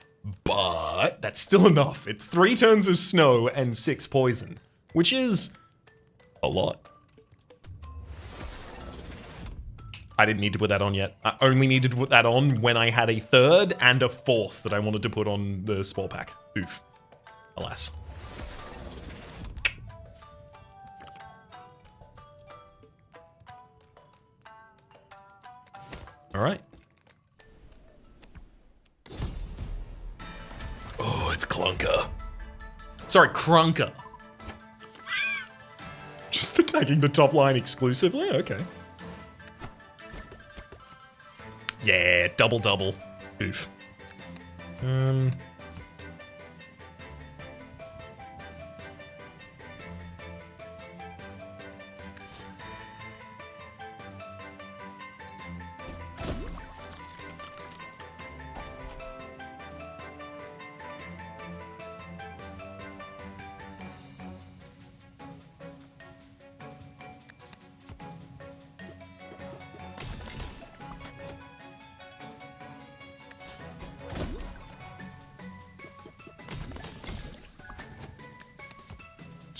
But that's still enough. It's 3 turns of snow and 6 poison, which is a lot. I didn't need to put that on yet. I only needed to put that on when I had a 3rd and a 4th that I wanted to put on the Spore Pack. Oof. Alas. Alright. Oh, it's Clunker. Sorry, Crunker. Just attacking the top line exclusively? Okay. Yeah, double. Oof.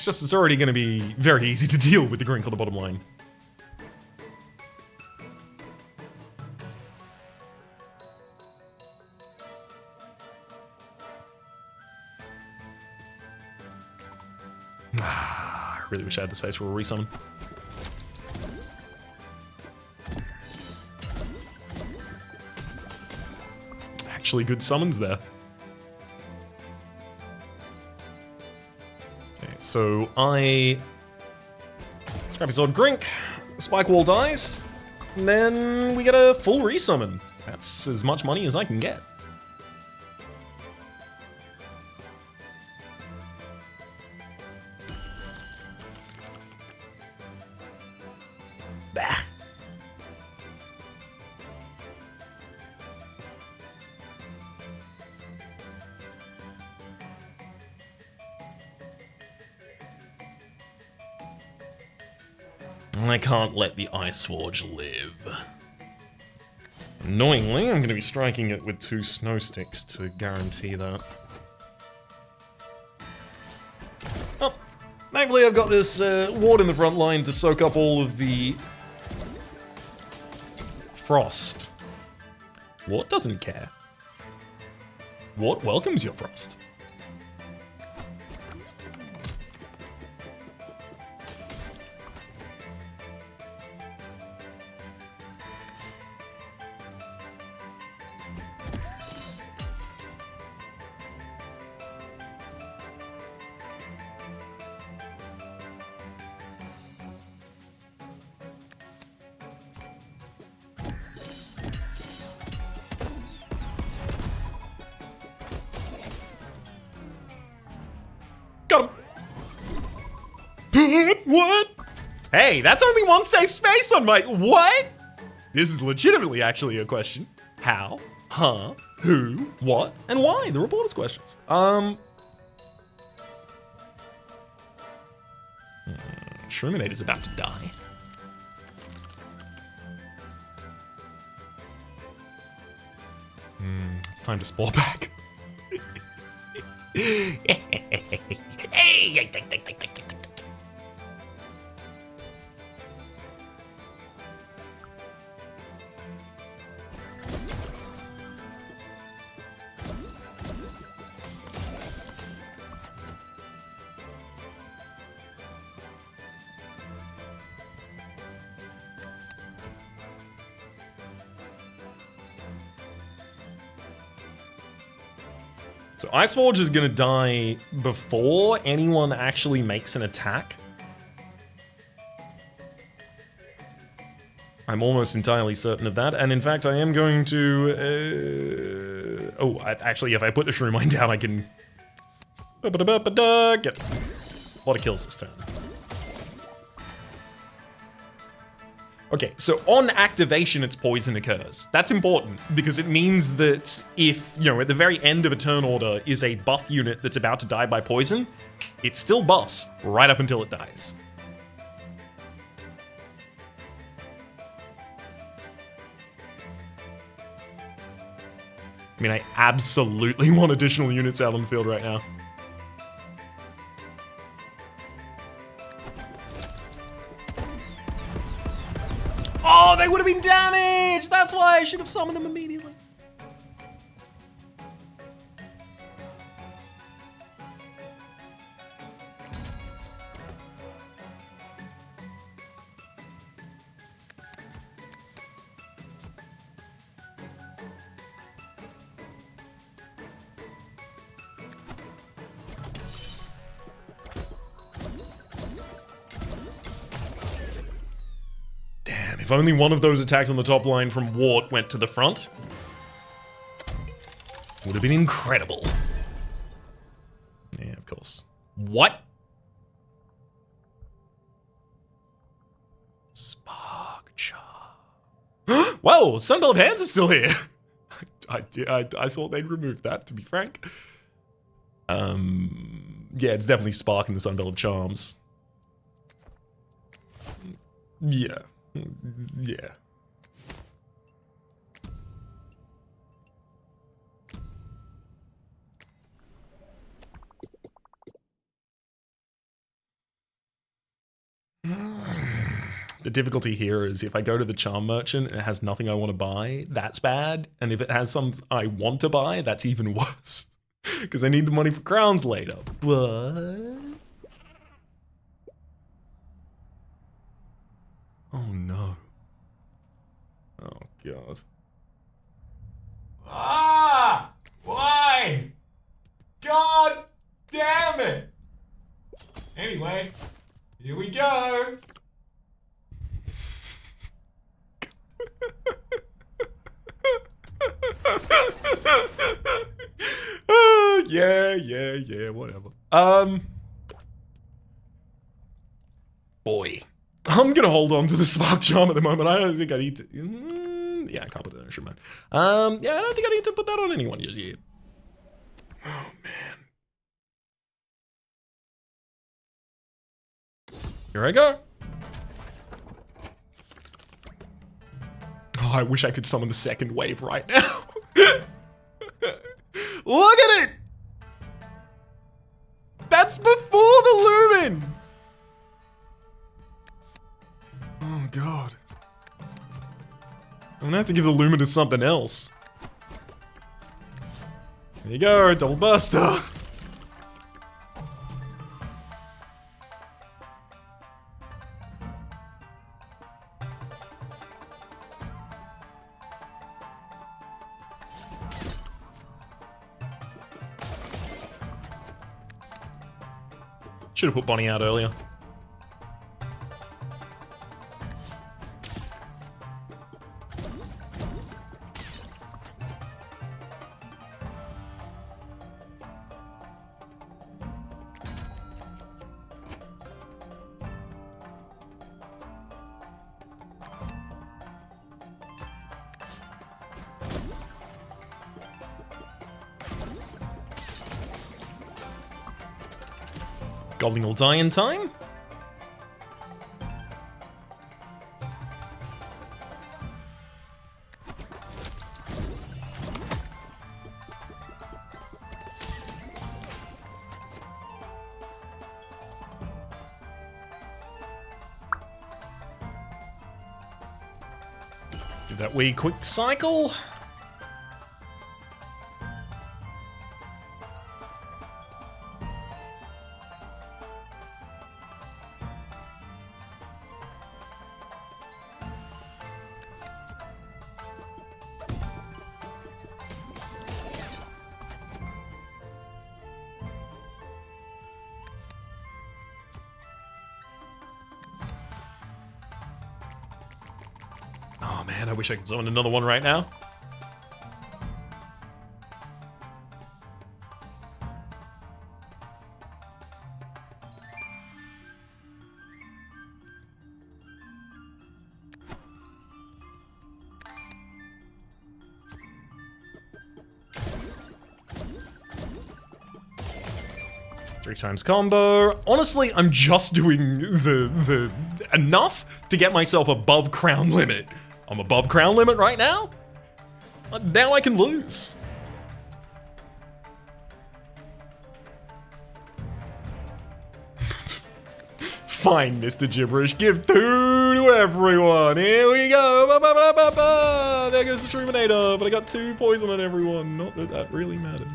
It's already going to be very easy to deal with the Grink on the bottom line. I really wish I had the space for a resummon. Actually good summons there. So I Scrappy Sword Grink, Spike Wall dies, and then we get a full resummon. That's as much money as I can get. Bah. I can't let the Ice Forge live. Annoyingly, I'm going to be striking it with 2 snow sticks to guarantee that. Oh, thankfully I've got this ward in the front line to soak up all of the frost. Ward doesn't care. Ward welcomes your frost. Got him. What? Hey, that's only 1 safe space on my... What? This is legitimately actually a question. How? Huh? Who? What? And why? The reporter's questions. Shrominator's about to die. It's time to spore back. So Ice Forge is gonna die before anyone actually makes an attack. I'm almost entirely certain of that, and in fact I am going to... actually if I put the Shroom Mine down I can... get a lot of kills this turn. Okay, so on activation, its poison occurs. That's important, because it means that if, at the very end of a turn order is a buff unit that's about to die by poison, it still buffs right up until it dies. I mean, I absolutely want additional units out on the field right now. Oh, they would have been damaged! That's why I should have summoned them immediately. If only one of those attacks on the top line from Wart went to the front, would have been incredible. Yeah, of course. What? Spark Charm. Whoa, Sunbelt of Hands is still here. I thought they'd remove that, to be frank. Yeah, it's definitely Spark in the Sunbelt of Charms. Yeah. Yeah. The difficulty here is if I go to the Charm Merchant and it has nothing I want to buy, that's bad. And if it has something I want to buy, that's even worse. Because I need the money for crowns later. But... oh no. Oh god. Ah! Why? God damn it! Anyway, here we go. Yeah, whatever. Boy. I'm gonna hold on to the Spark Charm at the moment. I don't think I need to... yeah, I can't put that on Shroom Mine. Yeah, I don't think I need to put that on anyone just yet. Oh, man. Here I go. I wish I could summon the second wave right now. Look at it! That's before the Lumen! Oh god. I'm gonna have to give the Lumen to something else. There you go, double buster. Should have put Bonnie out earlier. Goblin will die in time. Do that wee quick cycle. Oh man, I wish I could summon another one right now. Three times combo. Honestly, I'm just doing the enough to get myself above crown limit. I'm above crown limit right now. Now I can lose. Fine, Mr. Gibberish. Give 2 to everyone. Here we go. Ba, ba, ba, ba, ba. There goes the Truminator. But I got 2 poison on everyone. Not that that really matters.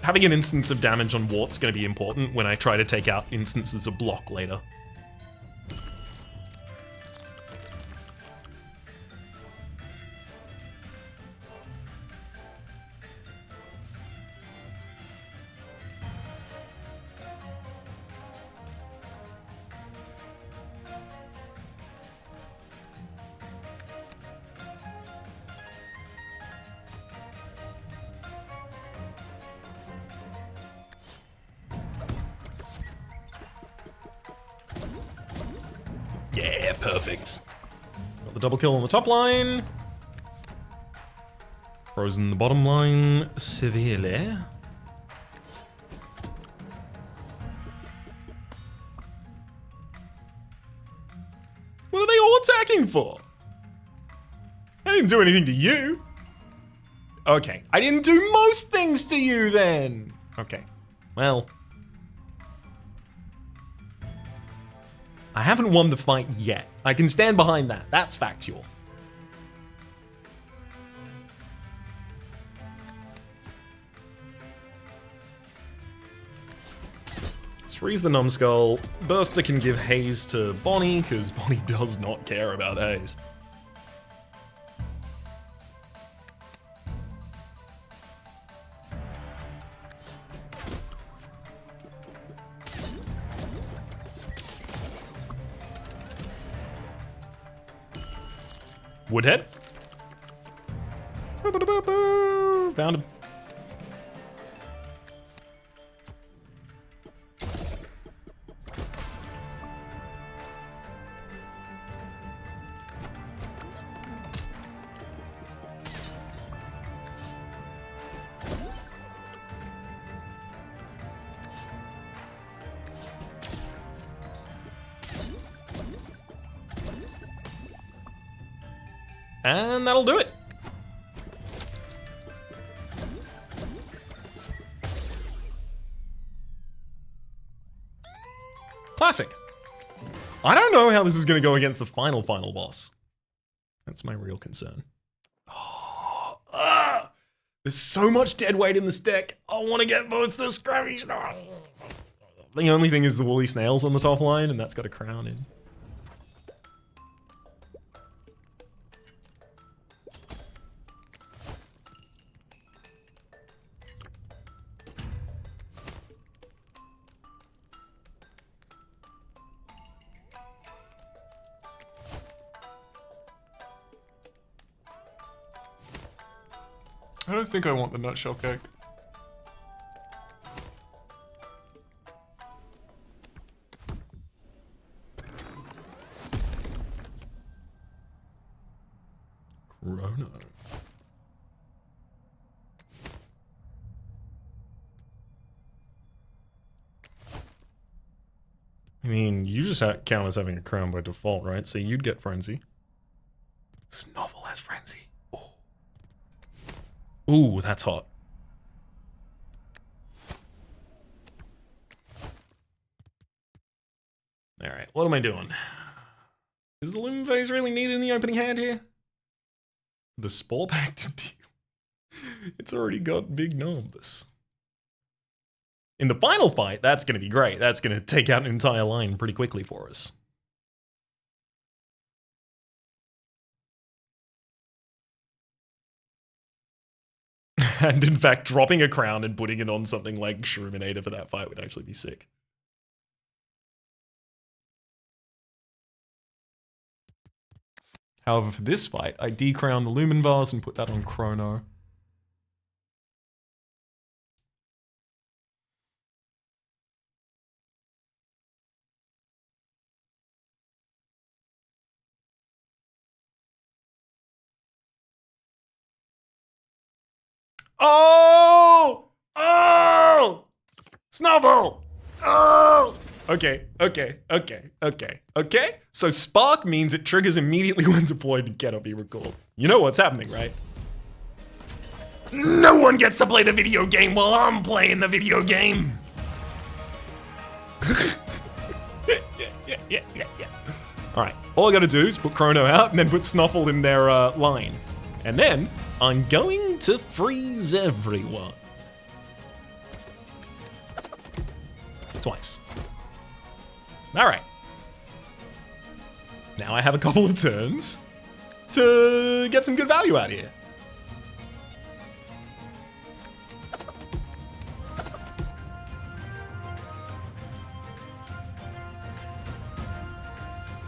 Having an instance of damage on Wart's going to be important when I try to take out instances of block later. Yeah, perfect. Got the double kill on the top line. Frozen the bottom line severely. What are they all attacking for? I didn't do anything to you. Okay, I didn't do most things to you then. Okay, well. I haven't won the fight yet. I can stand behind that. That's factual. Let's freeze the numbskull. Burster can give haze to Bonnie, because Bonnie does not care about haze. Woodhead. Found him. And that'll do it. Classic. I don't know how this is going to go against the final boss. That's my real concern. Oh, there's so much dead weight in this deck. I want to get both the Scrappy Snails. The only thing is the Woolly Snails on the top line, and that's got a crown in. I don't think I want the nutshell cake. Chrono. I mean, you just count as having a crown by default, right? So you'd get Frenzy. Snovel has Frenzy. Ooh, that's hot. Alright, what am I doing? Is the Lumen Phase really needed in the opening hand here? The Spore Pack to deal. It's already got big numbers. In the final fight, that's going to be great. That's going to take out an entire line pretty quickly for us. And in fact, dropping a crown and putting it on something like Shroominator for that fight would actually be sick. However, for this fight, I decrown the Lumen Vase and put that on Chrono. Oh! Oh! Snowball! Oh! Okay. So Spark means it triggers immediately when deployed and cannot be recalled. You know what's happening, right? No one gets to play the video game while I'm playing the video game! Yeah. Alright, all I gotta do is put Chrono out and then put Snuffle in their line. And then, I'm going to freeze everyone. Twice. Alright. Now I have a couple of turns to get some good value out of here.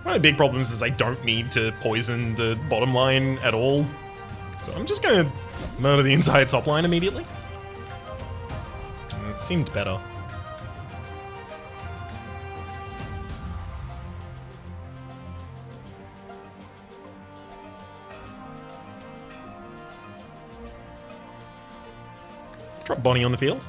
One of the big problems is I don't need to poison the bottom line at all. So I'm just gonna murder the entire top line immediately. It seemed better. Drop Bonnie on the field.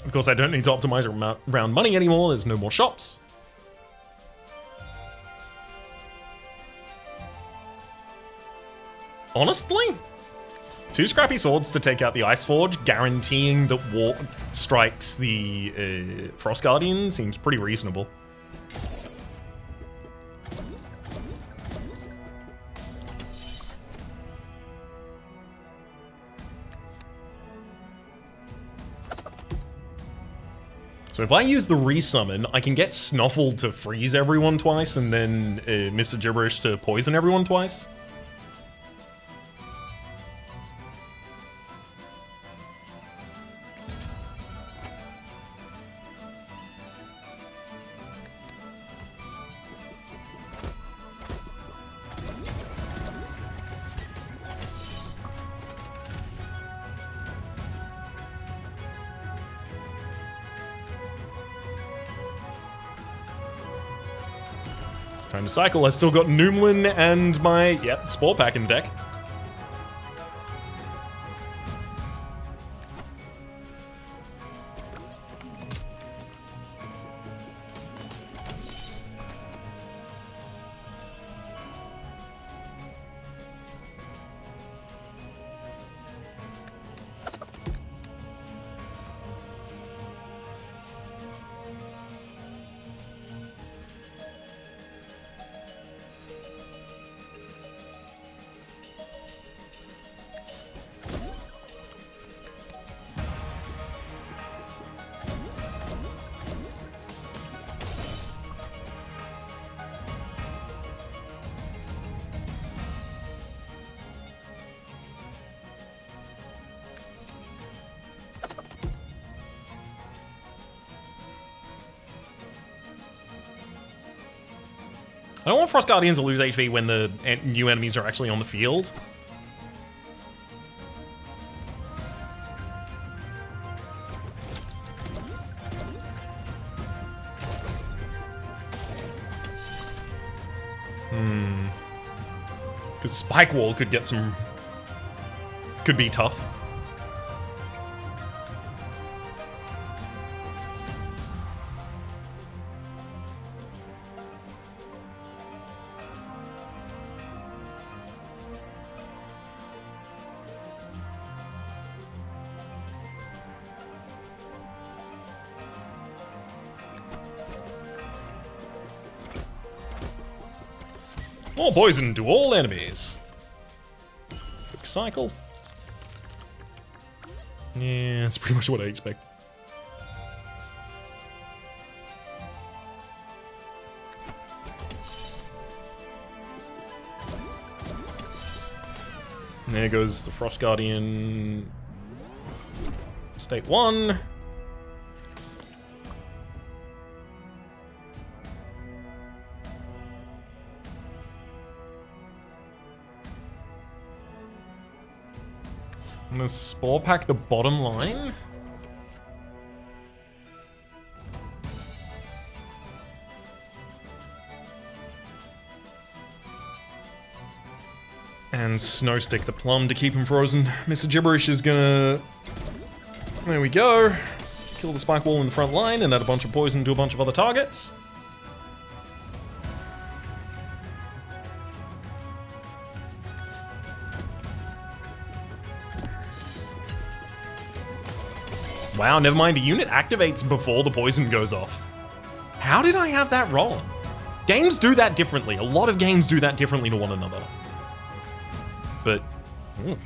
Of course, I don't need to optimize around money anymore. There's no more shops. Honestly, 2 Scrappy Swords to take out the Ice Forge, guaranteeing that War strikes the Frost Guardian seems pretty reasonable. So if I use the resummon, I can get Snuffle to freeze everyone twice and then Mr. Gibberish to poison everyone twice. Time to cycle. I've still got Noomlin and my, Spore Pack in deck. I don't want Frost Guardians to lose HP when the new enemies are actually on the field. Because Spike Wall could get some... could be tough. More poison to all enemies. Quick cycle. Yeah, that's pretty much what I expect. And there goes the Frost Guardian. State 1. I'm gonna Spore Pack the bottom line. And Snow Stick the Plum to keep him frozen. Mr. Gibberish is gonna... There we go. Kill the Spike Wall in the front line and add a bunch of poison to a bunch of other targets. Wow, never mind, the unit activates before the poison goes off. How did I have that wrong? Games do that differently. A lot of games do that differently to one another. But... Ooh.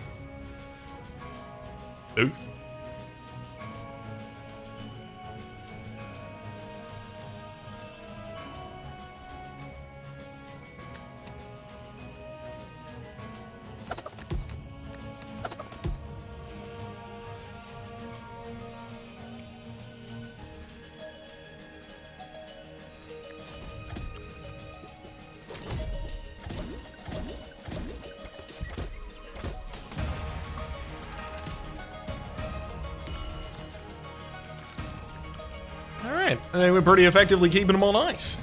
Alright, I think we're pretty effectively keeping them on ice.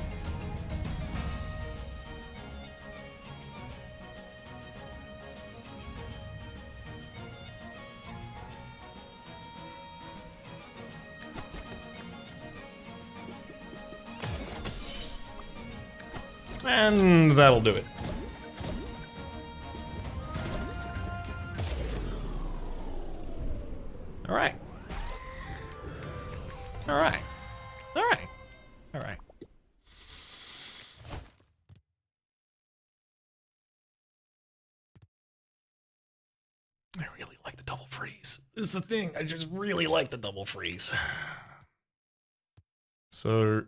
And that'll do it. Alright. Alright. Alright. Alright. I really like the double freeze. This is the thing. I just really like the double freeze. So,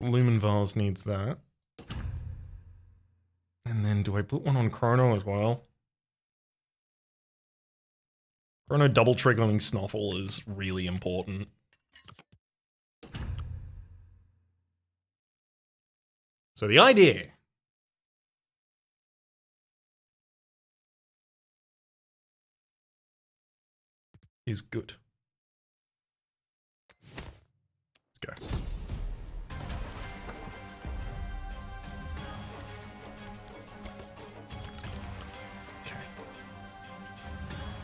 Lumen Vase needs that. And then do I put one on Chrono as well? Chrono double triggering Snuffle is really important. So the idea is good. Let's go. Okay.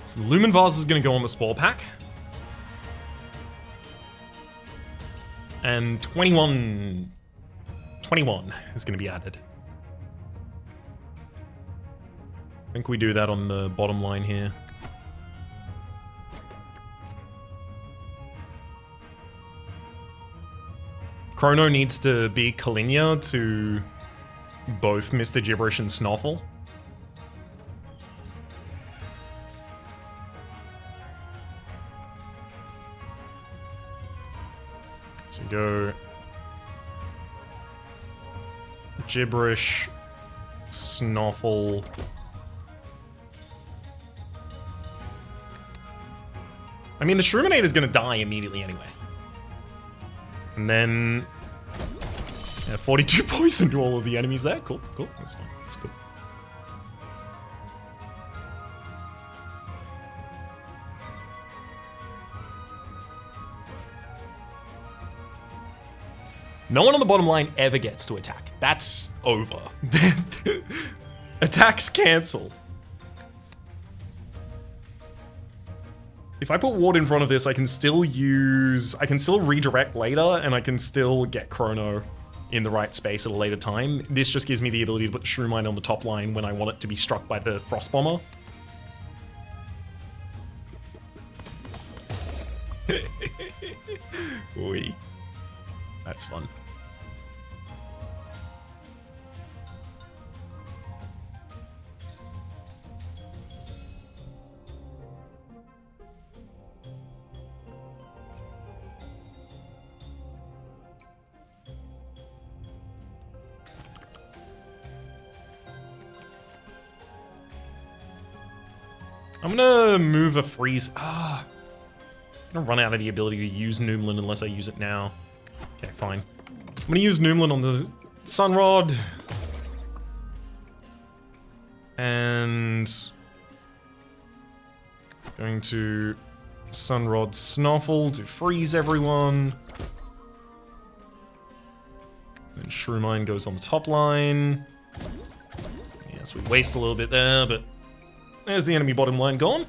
So the Lumen Vase is going to go on the Spore Pack. And 21 is going to be added. I think we do that on the bottom line here. Chrono needs to be Kalinia to both Mr. Gibberish and Snuffle. So go Gibberish, Snuffle. I mean, the Shroominator's gonna die immediately anyway. And then Yeah, 42 poison to all of the enemies there. Cool, cool. That's fine. That's cool. No one on the bottom line ever gets to attack. That's over. Attacks cancelled. If I put ward in front of this, I can still redirect later, and I can still get Chrono in the right space at a later time. This just gives me the ability to put the Shroom Mine on the top line when I want it to be struck by the Frost Bomber. Oi. That's fun. I'm gonna move a freeze. I'm gonna run out of the ability to use Noomlin unless I use it now. Okay, fine. I'm gonna use Noomlin on the Sunrod. And going to Sunrod Snuffle to freeze everyone. Then Shroom Mine goes on the top line. Yes, we waste a little bit there, but there's the enemy bottom line gone.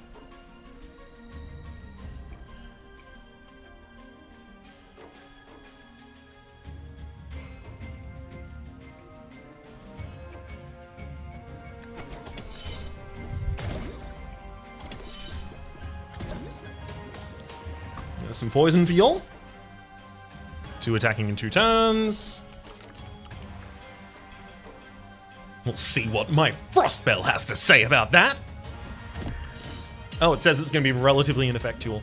There's some poison for y'all. 2 attacking in 2 turns. We'll see what my Frostbell has to say about that. Oh, it says it's going to be relatively ineffectual.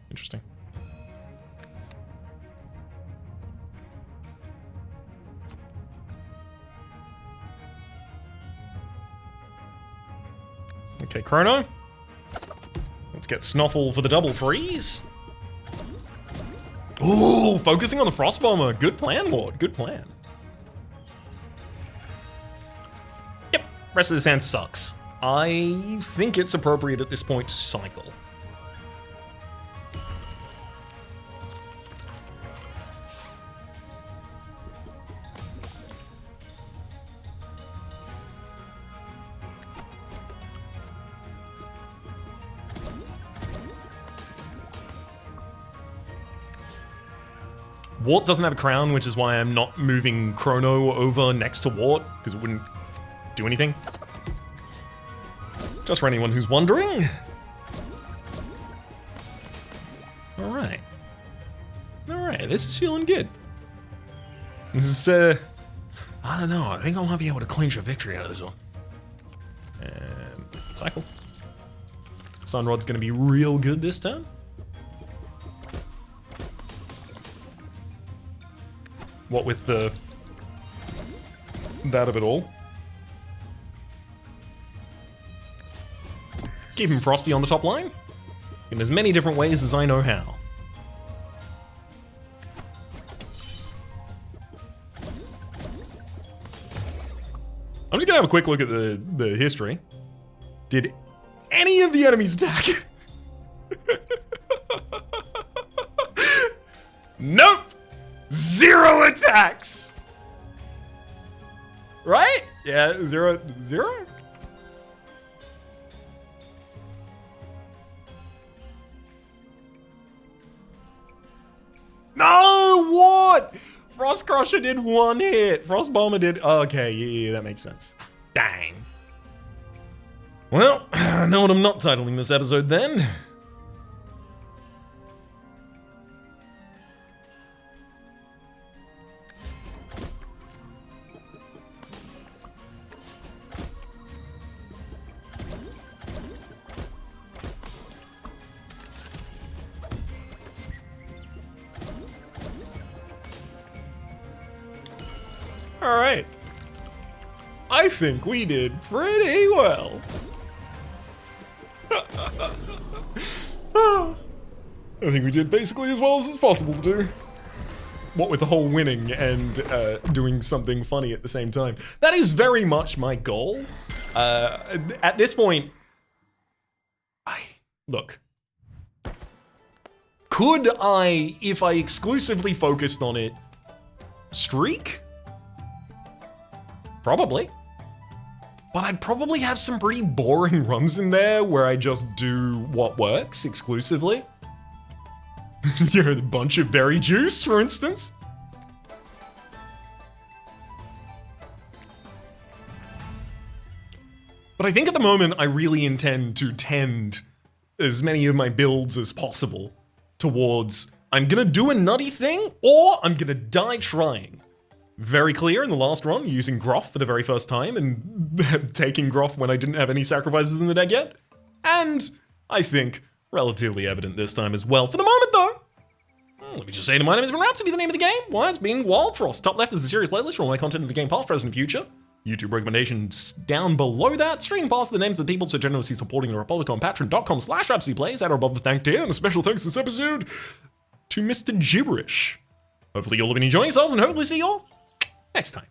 Interesting. Okay, Chrono. Let's get Snuffle for the double freeze. Ooh, focusing on the Frost Bomber. Good plan, Ward. Good plan. Yep, rest of this hand sucks. I think it's appropriate at this point to cycle. Wart doesn't have a crown, which is why I'm not moving Chrono over next to Wart, because it wouldn't do anything. Just for anyone who's wondering. Alright. Alright, this is feeling good. This is, I don't know, I think I might be able to clinch a victory out of this one. And cycle. Sunrod's gonna be real good this turn. What with that of it all. Keep him frosty on the top line in as many different ways as I know how. I'm just gonna have a quick look at the history. Did any of the enemies attack? Nope! 0 attacks! Right? Yeah, 0? No, what? Frost Crusher did 1 hit. Frost Bomber did, oh, okay, yeah, that makes sense. Dang. Well, I know what I'm not titling this episode then. Alright. I think we did pretty well. I think we did basically as well as it's possible to do. what with the whole winning and doing something funny at the same time. That is very much my goal. At this point, look. Could I, if I exclusively focused on it, streak? Probably. But I'd probably have some pretty boring runs in there where I just do what works exclusively. You know, the bunch of berry juice, for instance. But I think at the moment I really intend to tend as many of my builds as possible towards I'm gonna do a nutty thing or I'm gonna die trying. Very clear in the last run, using Groff for the very first time and taking Groff when I didn't have any sacrifices in the deck yet. And I think relatively evident this time as well. For the moment though, let me just say that my name has been Rhapsody, the name of the game. Well, it's been Wildfrost. Top left is a series playlist for all my content in the game past, present, and future. YouTube recommendations down below that. Streaming past the names of the people so generously supporting the Republic on patreon.com/RhapsodyPlays at or above the thank tier. And a special thanks this episode to Mr. Gibberish. Hopefully you'll have been enjoying yourselves and hopefully see you all next time.